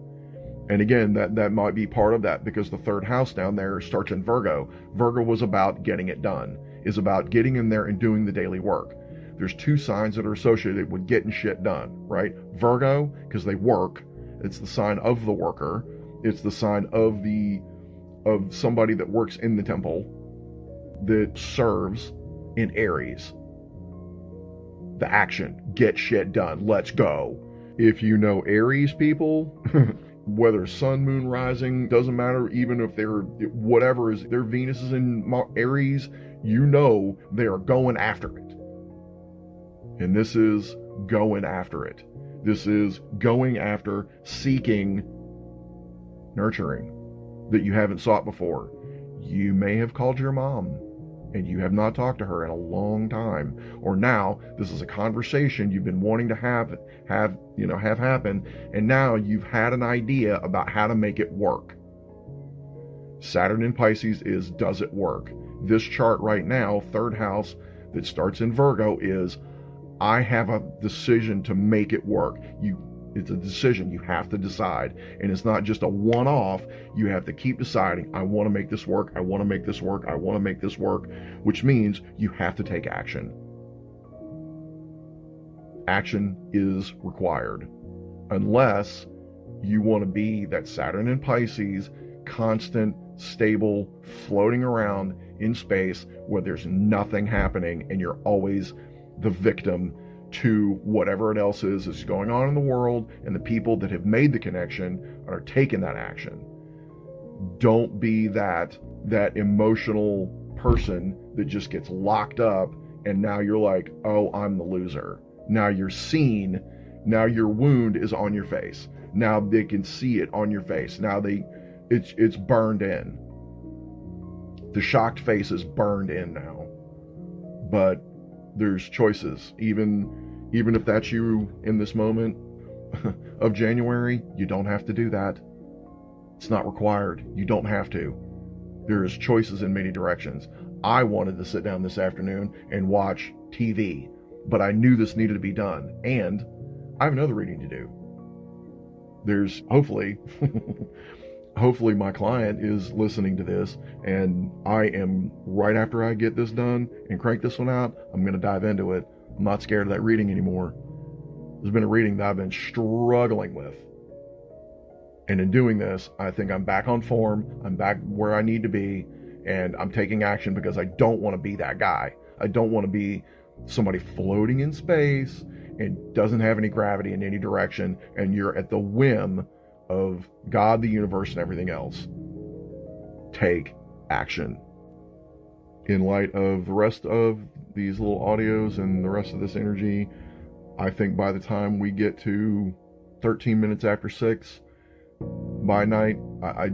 S1: And again, that might be part of that, because the third house down there starts in Virgo. Virgo was about getting it done, is about getting in there and doing the daily work. There's two signs that are associated with getting shit done, right? Virgo, because they work. It's the sign of the worker. It's the sign of somebody that works in the temple, that serves. In Aries, the action, get shit done, let's go. If you know Aries people, whether sun, moon, rising, doesn't matter, even if they're whatever is their Venus is in Aries, you know they are going after it. And this is going after it. This is going after, seeking, nurturing that you haven't sought before. You may have called your mom and you have not talked to her in a long time, or now this is a conversation you've been wanting to have happen, and now you've had an idea about how to make it work. Saturn in Pisces is, does it work? This chart right now, third house that starts in Virgo, is I have a decision to make it work. It's a decision. You have to decide. And it's not just a one-off. You have to keep deciding, I want to make this work. I want to make this work. I want to make this work, which means you have to take action. Action is required. Unless you want to be that Saturn in Pisces, constant, stable, floating around in space where there's nothing happening and you're always the victim to whatever it else is going on in the world, and the people that have made the connection are taking that action. Don't be that emotional person that just gets locked up and now you're like, oh, I'm the loser. Now you're seen. Now your wound is on your face. Now they can see it on your face. Now it's burned in. The shocked face is burned in now. But there's choices. Even if that's you in this moment of January, you don't have to do that. It's not required. You don't have to. There's choices in many directions. I wanted to sit down this afternoon and watch TV, but I knew this needed to be done, and I have another reading to do. There's hopefully my client is listening to this, and I am, right after I get this done and crank this one out, I'm going to dive into it. I'm not scared of that reading anymore. There's been a reading that I've been struggling with. And in doing this, I think I'm back on form. I'm back where I need to be, and I'm taking action because I don't want to be that guy. I don't want to be somebody floating in space and doesn't have any gravity in any direction, and you're at the whim of God, the universe, and everything else. Take action. In light of the rest of these little audios and the rest of this energy, I think by the time we get to 13 minutes after 6 by night, I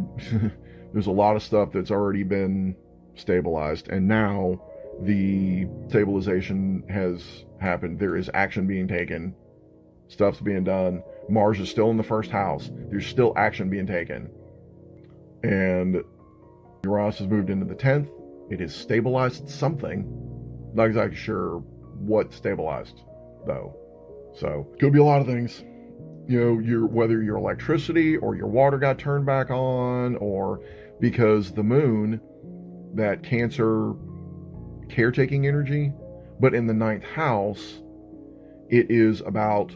S1: there's a lot of stuff that's already been stabilized, and now the stabilization has happened. There is action being taken. Stuff's being done. Mars is still in the first house. There's still action being taken. And Uranus has moved into the 10th. It has stabilized something. Not exactly sure what stabilized, though. So, could be a lot of things. You know, whether your electricity or your water got turned back on, or because the moon, that Cancer caretaking energy, but in the 9th house, it is about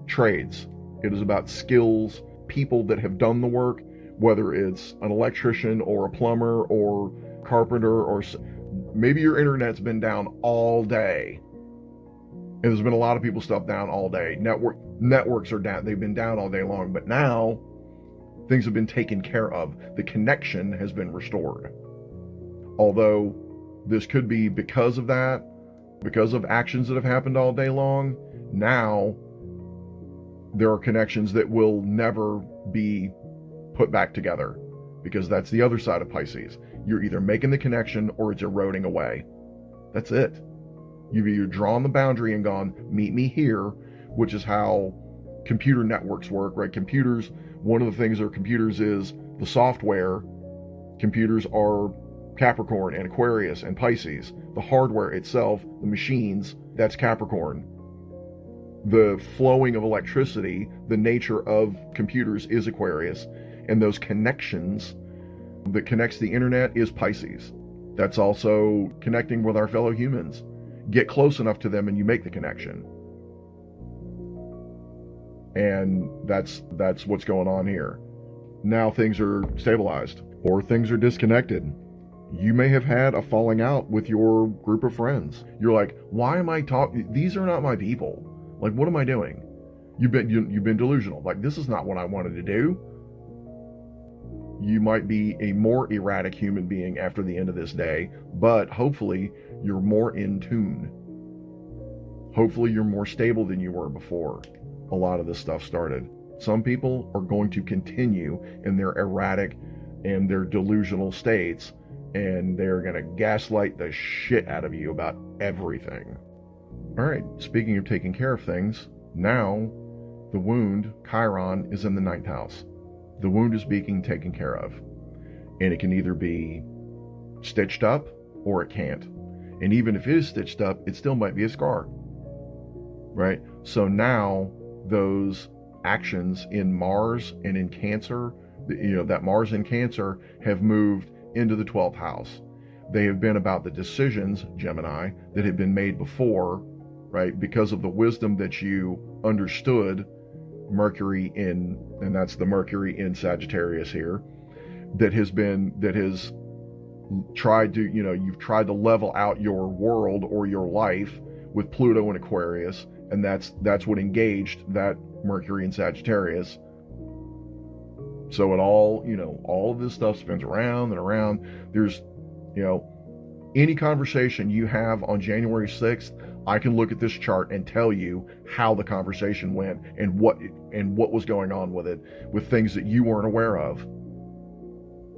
S1: trades. It is about skills, people that have done the work, whether it's an electrician or a plumber or carpenter, or maybe your internet's been down all day. And there's been a lot of people's stuff down all day. Networks are down. They've been down all day long, but now things have been taken care of. The connection has been restored. Although this could be because of that, because of actions that have happened all day long. Now there are connections that will never be put back together, because that's the other side of Pisces. You're either making the connection or it's eroding away. That's it. You've either drawn the boundary and gone, meet me here, which is how computer networks work, right? Computers, one of the things of computers is the software. Computers are Capricorn and Aquarius and Pisces. The hardware itself, the machines, that's Capricorn. The flowing of electricity, the nature of computers is Aquarius, and those connections that connects the internet is Pisces. That's also connecting with our fellow humans. Get close enough to them and you make the connection. And that's what's going on here. Now things are stabilized or things are disconnected. You may have had a falling out with your group of friends. You're like, why am I talking? These are not my people. Like, what am I doing? You've been delusional. Like, this is not what I wanted to do. You might be a more erratic human being after the end of this day, but hopefully you're more in tune. Hopefully you're more stable than you were before a lot of this stuff started. Some people are going to continue in their erratic and their delusional states, and they're going to gaslight the shit out of you about everything. All right, speaking of taking care of things, now the wound, Chiron, is in the 9th house. The wound is being taken care of. And it can either be stitched up or it can't. And even if it is stitched up, it still might be a scar. Right? So now those actions in Mars and in Cancer, that Mars in Cancer have moved into the 12th house. They have been about the decisions, Gemini, that had been made before, right? Because of the wisdom that you understood, Mercury in, and that's the Mercury in Sagittarius here, that has tried to, you've tried to level out your world or your life with Pluto in Aquarius, and that's what engaged that Mercury in Sagittarius. So it all, all of this stuff spins around and around. There's, any conversation you have on January 6th, I can look at this chart and tell you how the conversation went and what was going on with it, with things that you weren't aware of,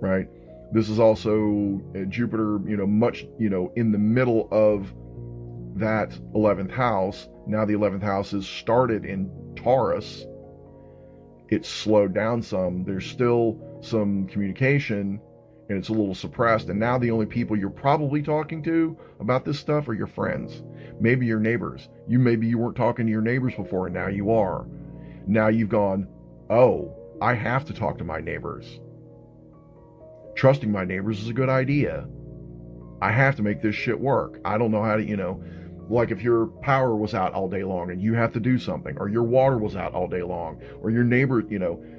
S1: right? This is also Jupiter, much, in the middle of that 11th house. Now the 11th house is started in Taurus. It's slowed down some. There's still some communication, and it's a little suppressed. And now the only people you're probably talking to about this stuff are your friends. Maybe your neighbors. Maybe you weren't talking to your neighbors before, and now you are. Now you've gone, oh, I have to talk to my neighbors. Trusting my neighbors is a good idea. I have to make this shit work. I don't know how to, like if your power was out all day long and you have to do something, or your water was out all day long, or your neighbor,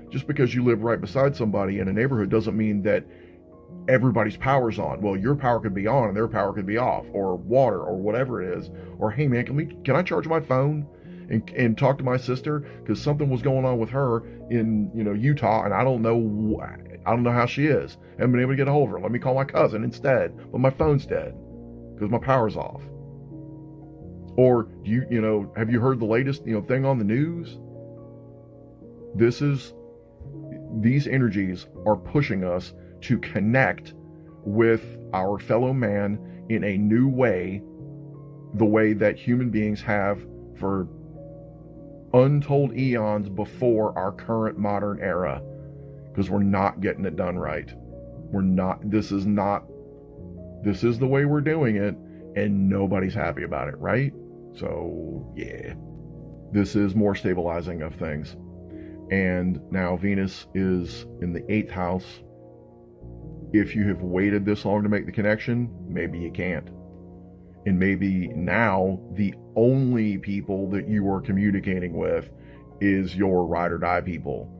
S1: just because you live right beside somebody in a neighborhood doesn't mean that everybody's power's on. Well, your power could be on and their power could be off, or water, or whatever it is. Or, hey man, can I charge my phone and talk to my sister, because something was going on with her in Utah, and I don't know how she is. I haven't been able to get a hold of her. Let me call my cousin instead, but my phone's dead because my power's off. Or have you heard the latest thing on the news? These energies are pushing us to connect with our fellow man in a new way, the way that human beings have for untold eons before our current modern era, because we're not getting it done right. This is the way we're doing it, and nobody's happy about it, right? So yeah, this is more stabilizing of things. And now Venus is in the 8th house. If you have waited this long to make the connection, maybe you can't. And maybe now the only people that you are communicating with is your ride or die people.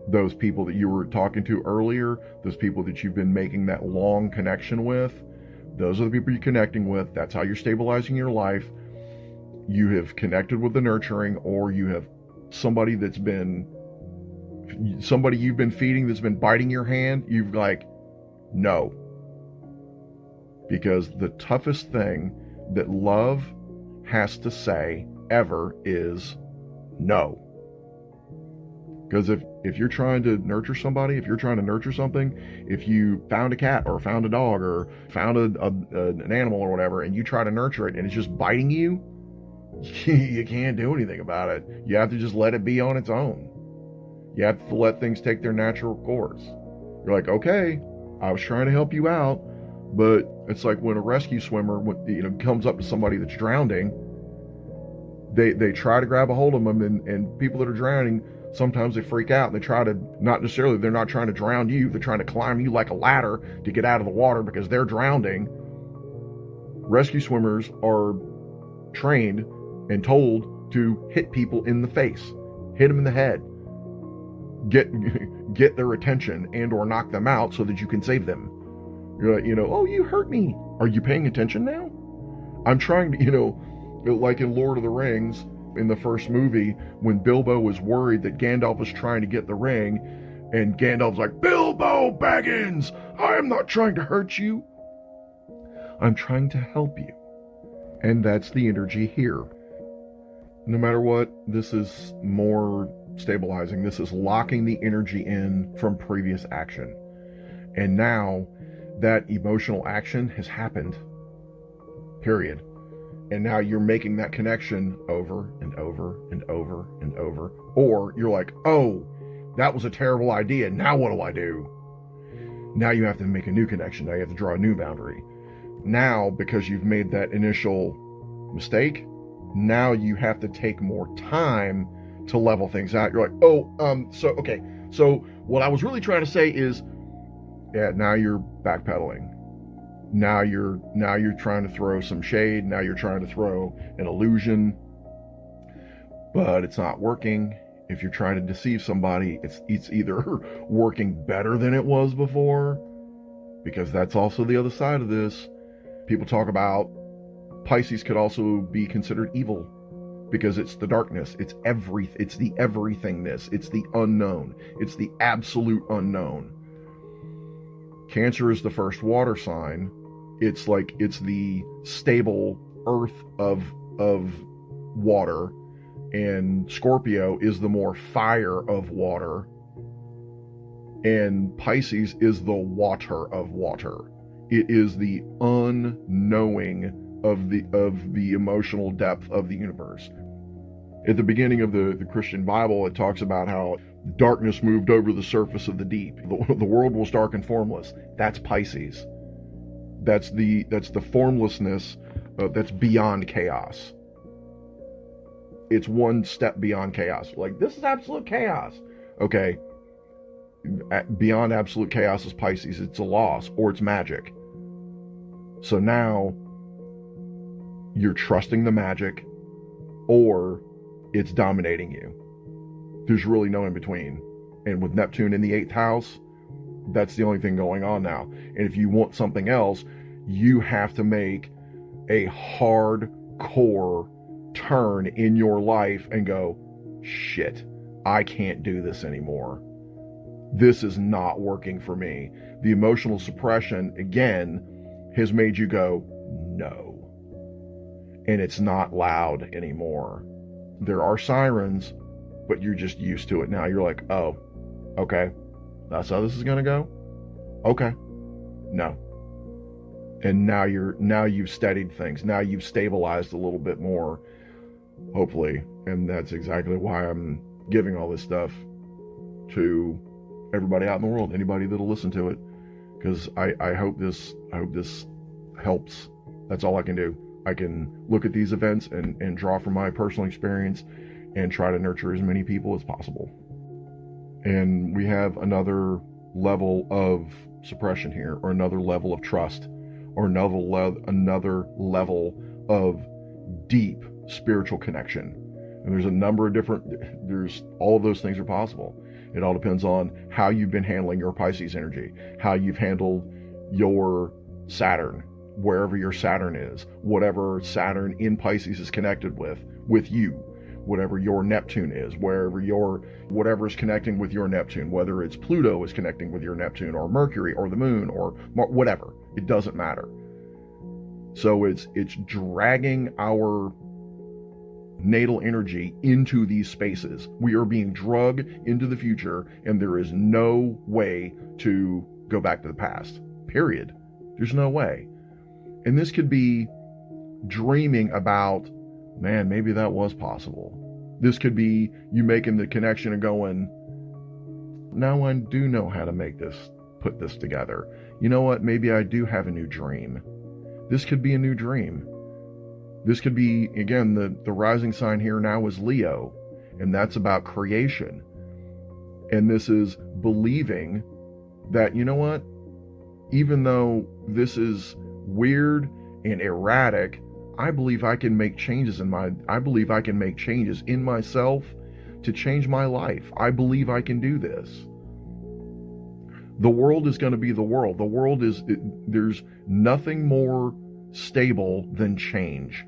S1: Those people that you were talking to earlier, those people that you've been making that long connection with, those are the people you're connecting with. That's how you're stabilizing your life. You have connected with the nurturing, or you have somebody you've been feeding that's been biting your hand. You've no. Because the toughest thing that love has to say ever is no. Because if you're trying to nurture somebody, if you're trying to nurture something, if you found a cat or found a dog or found an animal or whatever, and you try to nurture it and it's just biting you, you can't do anything about it. You have to just let it be on its own. You have to let things take their natural course. You're like, okay, I was trying to help you out, but it's like when a rescue swimmer comes up to somebody that's drowning, They try to grab a hold of them, and people that are drowning, sometimes they freak out and they try to, not necessarily, they're not trying to drown you, they're trying to climb you like a ladder to get out of the water because they're drowning. Rescue swimmers are trained and told to hit people in the face, hit them in the head, get their attention and or knock them out so that you can save them. You're like, oh, you hurt me. Are you paying attention now? I'm trying to, like in Lord of the Rings, in the first movie, when Bilbo was worried that Gandalf was trying to get the ring, and Gandalf's like, Bilbo Baggins, I am not trying to hurt you. I'm trying to help you. And that's the energy here. No matter what, this is more stabilizing. This is locking the energy in from previous action. And now that emotional action has happened, period. And now you're making that connection over and over and over and over. Or you're like, oh, that was a terrible idea. Now what do I do? Now you have to make a new connection. Now you have to draw a new boundary. Now, because you've made that initial mistake, now you have to take more time to level things out. You're like, so what I was really trying to say is, yeah, now you're backpedaling. Now you're trying to throw some shade. Now you're trying to throw an illusion, but it's not working. If you're trying to deceive somebody, it's either working better than it was before, because that's also the other side of this. People talk about Pisces could also be considered evil because it's the darkness. It's the everythingness. It's the unknown. It's the absolute unknown. Cancer is the first water sign. It's the stable earth of water, and Scorpio is the more fire of water, and Pisces is the water of water. It is the unknowing of the emotional depth of the universe. At the beginning of the Christian Bible, it talks about how darkness moved over the surface of the deep. The world was dark and formless. That's Pisces. That's the formlessness that's beyond chaos. It's one step beyond chaos. Like, this is absolute chaos. Okay. Beyond absolute chaos is Pisces. It's a loss, or it's magic. So now you're trusting the magic, or it's dominating you. There's really no in between. And with Neptune in the 8th house, that's the only thing going on now. And if you want something else, you have to make a hardcore turn in your life and go, shit, I can't do this anymore. This is not working for me. The emotional suppression, again, has made you go, no. And it's not loud anymore. There are sirens, but you're just used to it now. You're like, oh, okay, that's how this is gonna go? Okay. No. And now you've steadied things. Now you've stabilized a little bit more, hopefully. And that's exactly why I'm giving all this stuff to everybody out in the world, anybody that'll listen to it. Because I hope this helps. That's all I can do. I can look at these events and draw from my personal experience and try to nurture as many people as possible. And we have another level of suppression here, or another level of trust, or another level of deep spiritual connection. And there's a number of there's all of those things are possible. It all depends on how you've been handling your Pisces energy, how you've handled your Saturn, wherever your Saturn is, whatever Saturn in Pisces is connected with you, whatever your Neptune is, whatever is connecting with your Neptune, whether it's Pluto is connecting with your Neptune, or Mercury, or the moon, or whatever, it doesn't matter. So it's dragging our natal energy into these spaces. We are being drugged into the future, and there is no way to go back to the past, period. There's no way. And this could be dreaming about, man, maybe that was possible. This could be you making the connection and going, now I do know how to put this together. You know what? Maybe I do have a new dream. This could be a new dream. This could be, again, the rising sign here now is Leo, and that's about creation. And this is believing that, you know what, even though this is weird and erratic, I believe I can make changes in myself to change my life. I believe I can do this. The world is going to be the world. The world is, there's nothing more stable than change.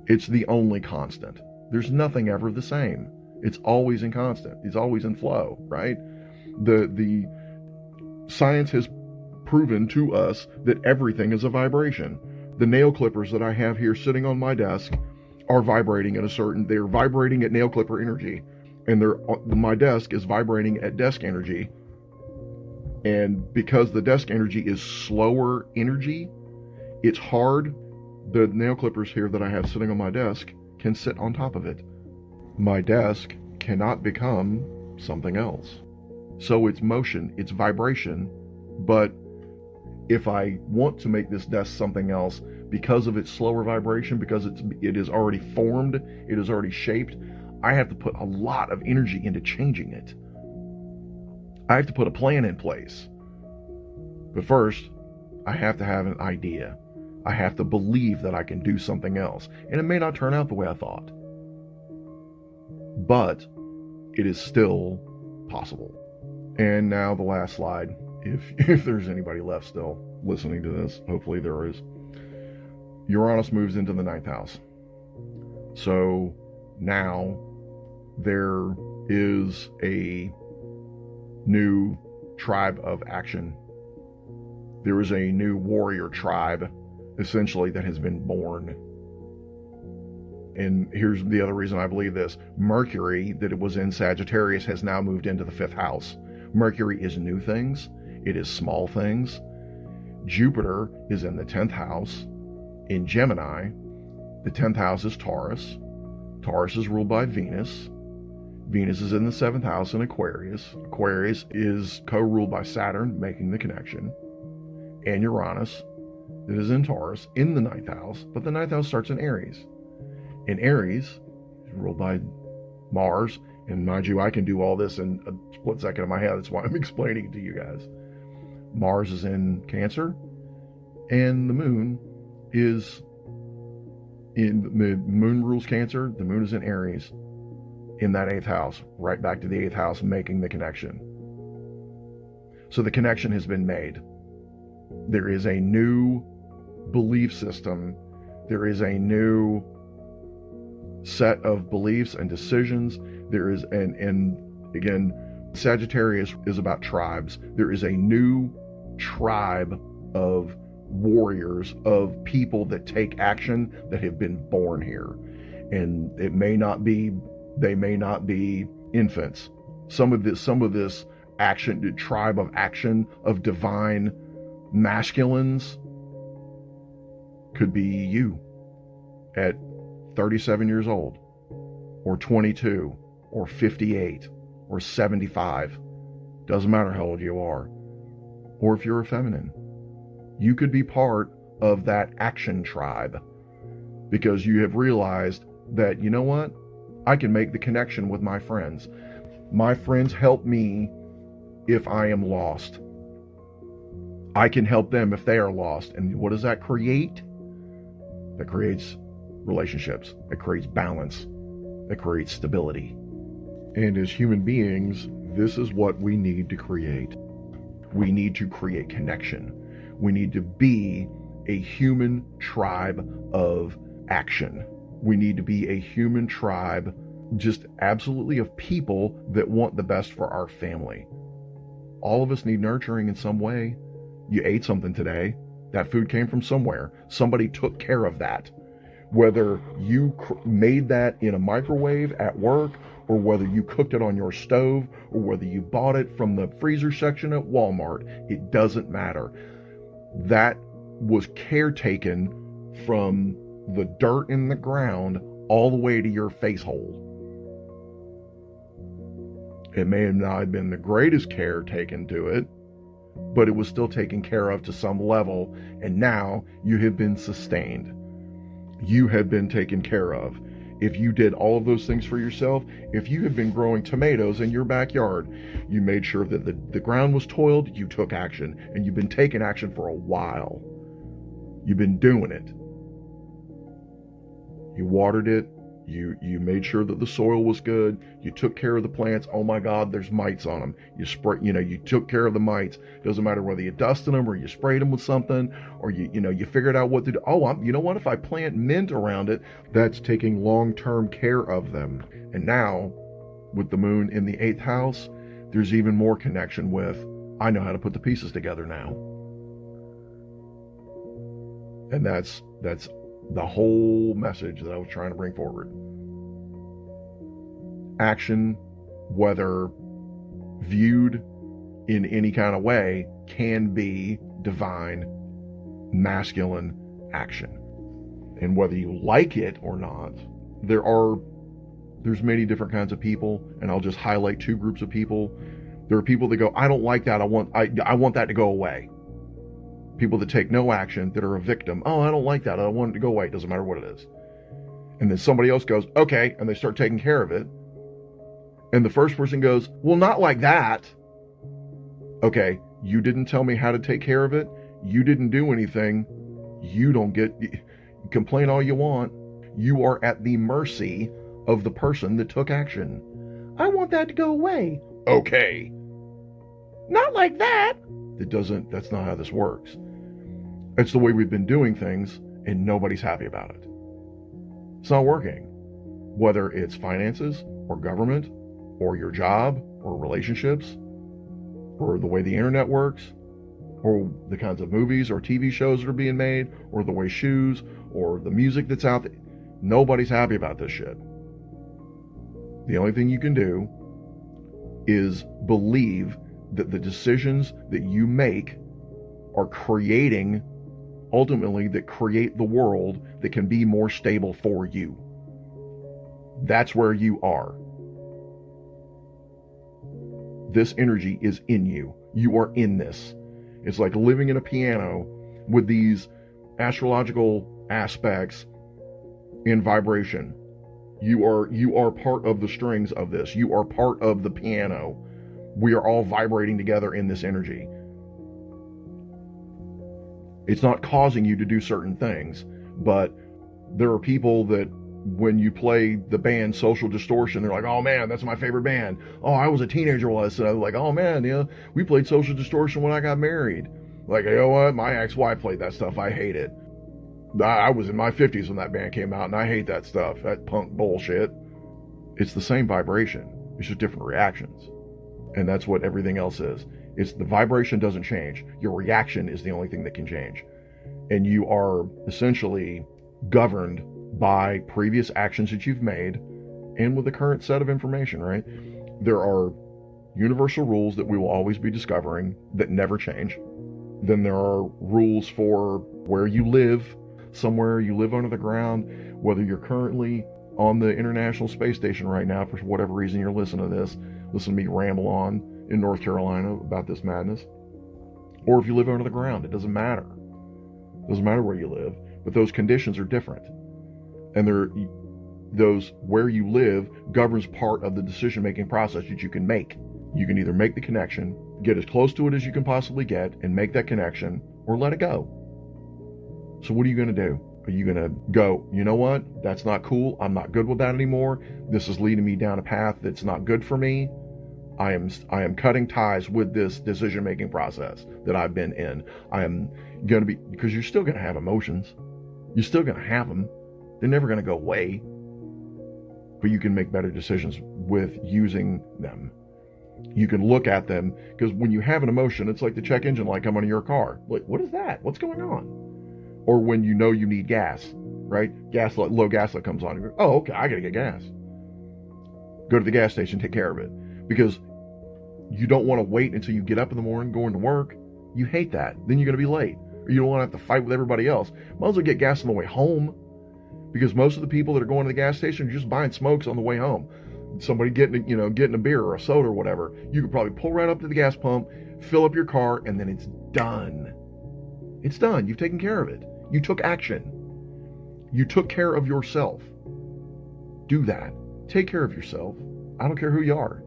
S1: It's the only constant. There's nothing ever the same. It's always in constant. It's always in flow, right? The science has proven to us that everything is a vibration. The nail clippers that I have here sitting on my desk are vibrating at they're vibrating at nail clipper energy, and my desk is vibrating at desk energy. And because the desk energy is slower energy, it's hard. The nail clippers here that I have sitting on my desk can sit on top of it. My desk cannot become something else. So it's motion, it's vibration, but if I want to make this desk something else, because of its slower vibration, because it is already formed, it is already shaped, I have to put a lot of energy into changing it. I have to put a plan in place. But first, I have to have an idea. I have to believe that I can do something else. And it may not turn out the way I thought. But it is still possible. And now the last slide. If there's anybody left still listening to this, hopefully there is. Uranus moves into the 9th house. So now there is a new tribe of action. There is a new warrior tribe, essentially, that has been born. And here's the other reason I believe this. Mercury, that it was in Sagittarius, has now moved into the 5th house. Mercury is new things. It is small things. Jupiter is in the 10th house. In Gemini, the 10th house is Taurus. Taurus is ruled by Venus. Venus is in the 7th house in Aquarius. Aquarius is co-ruled by Saturn, making the connection. And Uranus, that is in Taurus, in the 9th house, but the 9th house starts in Aries. And Aries is ruled by Mars, and mind you, I can do all this in a split second in my head. That's why I'm explaining it to you guys. Mars is in Cancer, and the moon is in, the moon rules Cancer, the moon is in Aries, in that 8th house, right back to the 8th house, making the connection. So the connection has been made. There is a new belief system. There is a new set of beliefs and decisions. There is, and again, Sagittarius is about tribes. There is a new tribe of warriors, of people that take action, that have been born here. And they may not be infants. Some of this action, the tribe of action, of divine masculines, could be you at 37 years old, or 22, or 58, or 75. Doesn't matter how old you are. Or if you're a feminine, you could be part of that action tribe, because you have realized that, you know what, I can make the connection with my friends. My friends help me if I am lost. I can help them if they are lost. And what does that create? That creates relationships. That creates balance. That creates stability. And as human beings, this is what we need to create. We need to create connection. We need to be a human tribe of action. We need to be a human tribe, just absolutely, of people that want the best for our family. All of us need nurturing in some way. You ate something today. That food came from somewhere. Somebody took care of that. Whether you made that in a microwave at work, or whether you cooked it on your stove, or whether you bought it from the freezer section at Walmart, it doesn't matter. That was caretaken from the dirt in the ground all the way to your face hole. It may have not been the greatest care taken to it, but it was still taken care of to some level, and now you have been sustained. you have been taken care of. If you did all of those things for yourself, if you have been growing tomatoes in your backyard, you made sure that the ground was toiled, you took action, and you've been taking action for a while. You've been doing it. You watered it. You made sure that the soil was good. You took care of the plants. Oh my God, there's mites on them. You took care of the mites. Doesn't matter whether you dusted them or you sprayed them with something, or you figured out what to do. Oh, you know what? If I plant mint around it, that's taking long-term care of them. And now, with the moon in the 8th house, there's even more connection with, I know how to put the pieces together now. And that's the whole message that I was trying to bring forward. Action, whether viewed in any kind of way, can be divine, masculine action. And whether you like it or not, there's many different kinds of people, and I'll just highlight 2 groups of people. There are people that go, I don't like that, I want that to go away. People that take no action, that are a victim. Oh, I don't like that, I want it to go away. It doesn't matter what it is. And then somebody else goes, okay, and they start taking care of it. And the first person goes, well, not like that. Okay, you didn't tell me how to take care of it. You didn't do anything. You don't get, complain all you want. You are at the mercy of the person that took action. I want that to go away. Okay. Not like that. That's not how this works. It's the way we've been doing things, and nobody's happy about it. It's not working. Whether it's finances or government or your job or relationships or the way the internet works or the kinds of movies or TV shows that are being made or the way shoes or the music that's out there, nobody's happy about this shit. The only thing you can do is believe that the decisions that you make are creating, ultimately, that create the world that can be more stable for you. That's where you are. This energy is in you. You are in this. It's like living in a piano with these astrological aspects in vibration. You are part of the strings of this. You are part of the piano. We are all vibrating together in this energy. It's not causing you to do certain things, but there are people that when you play the band Social Distortion, they're like, oh man, that's my favorite band. Oh, I was a teenager once, and I was like, oh man, we played Social Distortion when I got married. Like, you know what? My ex-wife played that stuff. I hate it. I was in my 50s when that band came out, and I hate that stuff. That punk bullshit. It's the same vibration. It's just different reactions. And that's what everything else is. It's the vibration doesn't change. Your reaction is the only thing that can change. And you are essentially governed by previous actions that you've made and with the current set of information, right? There are universal rules that we will always be discovering that never change. Then there are rules for where you live, somewhere you live under the ground, whether you're currently on the International Space Station right now, for whatever reason you're listening to this, listen to me ramble on in North Carolina about this madness, or if you live under the ground, it doesn't matter. It doesn't matter where you live, but those conditions are different. And those where you live governs part of the decision-making process that you can make. You can either make the connection, get as close to it as you can possibly get, and make that connection, or let it go. So what are you going to do? Are you going to go, you know what? That's not cool. I'm not good with that anymore. This is leading me down a path that's not good for me. I am cutting ties with this decision-making process that I've been in. I am going to be, because you're still going to have emotions. You're still going to have them. They're never going to go away. But you can make better decisions with using them. You can look at them, because when you have an emotion, it's like the check engine light coming on your car. Like, what is that? What's going on? Or when you know you need gas, right? Low gas light comes on. You go, oh, okay, I got to get gas. Go to the gas station, take care of it. Because you don't want to wait until you get up in the morning going to work. You hate that. Then you're going to be late. Or you don't want to have to fight with everybody else. Might as well get gas on the way home. Because most of the people that are going to the gas station are just buying smokes on the way home. Somebody getting a beer or a soda or whatever. You could probably pull right up to the gas pump, fill up your car, and then it's done. It's done. You've taken care of it. You took action. You took care of yourself. Do that. Take care of yourself. I don't care who you are.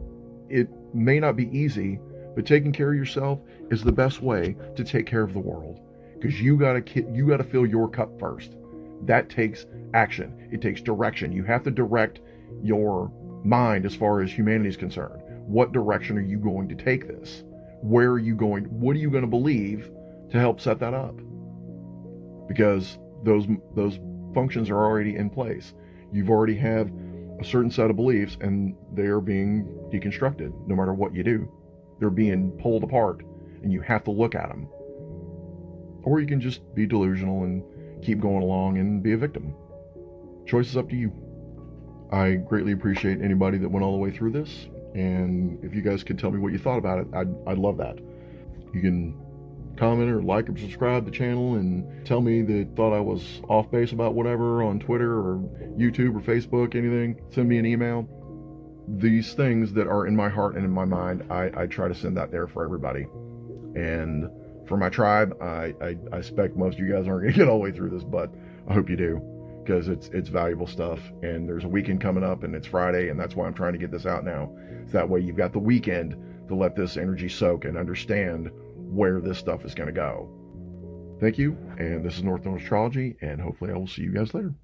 S1: It may not be easy, but taking care of yourself is the best way to take care of the world, because you gotta fill your cup first. That takes action. It takes direction. You have to direct your mind as far as humanity is concerned. What direction are you going to take this? Where are you going? What are you going to believe to help set that up? Because those functions are already in place. You've already have a certain set of beliefs, and they're being deconstructed. No matter what you do, they're being pulled apart, and you have to look at them. Or you can just be delusional and keep going along and be a victim. Choice is up to you. I greatly appreciate anybody that went all the way through this, and if you guys could tell me what you thought about it, I'd love that. You can comment or like or subscribe to the channel and tell me that thought I was off base about whatever on Twitter or YouTube or Facebook, anything. Send me an email. These things that are in my heart and in my mind, I try to send that there for everybody. And for my tribe, I expect most of you guys aren't going to get all the way through this, but I hope you do, because it's valuable stuff. And there's a weekend coming up, and it's Friday, and that's why I'm trying to get this out now. So that way you've got the weekend to let this energy soak and understand where this stuff is going to go. Thank you, and this is North Astrology, and hopefully I will see you guys later.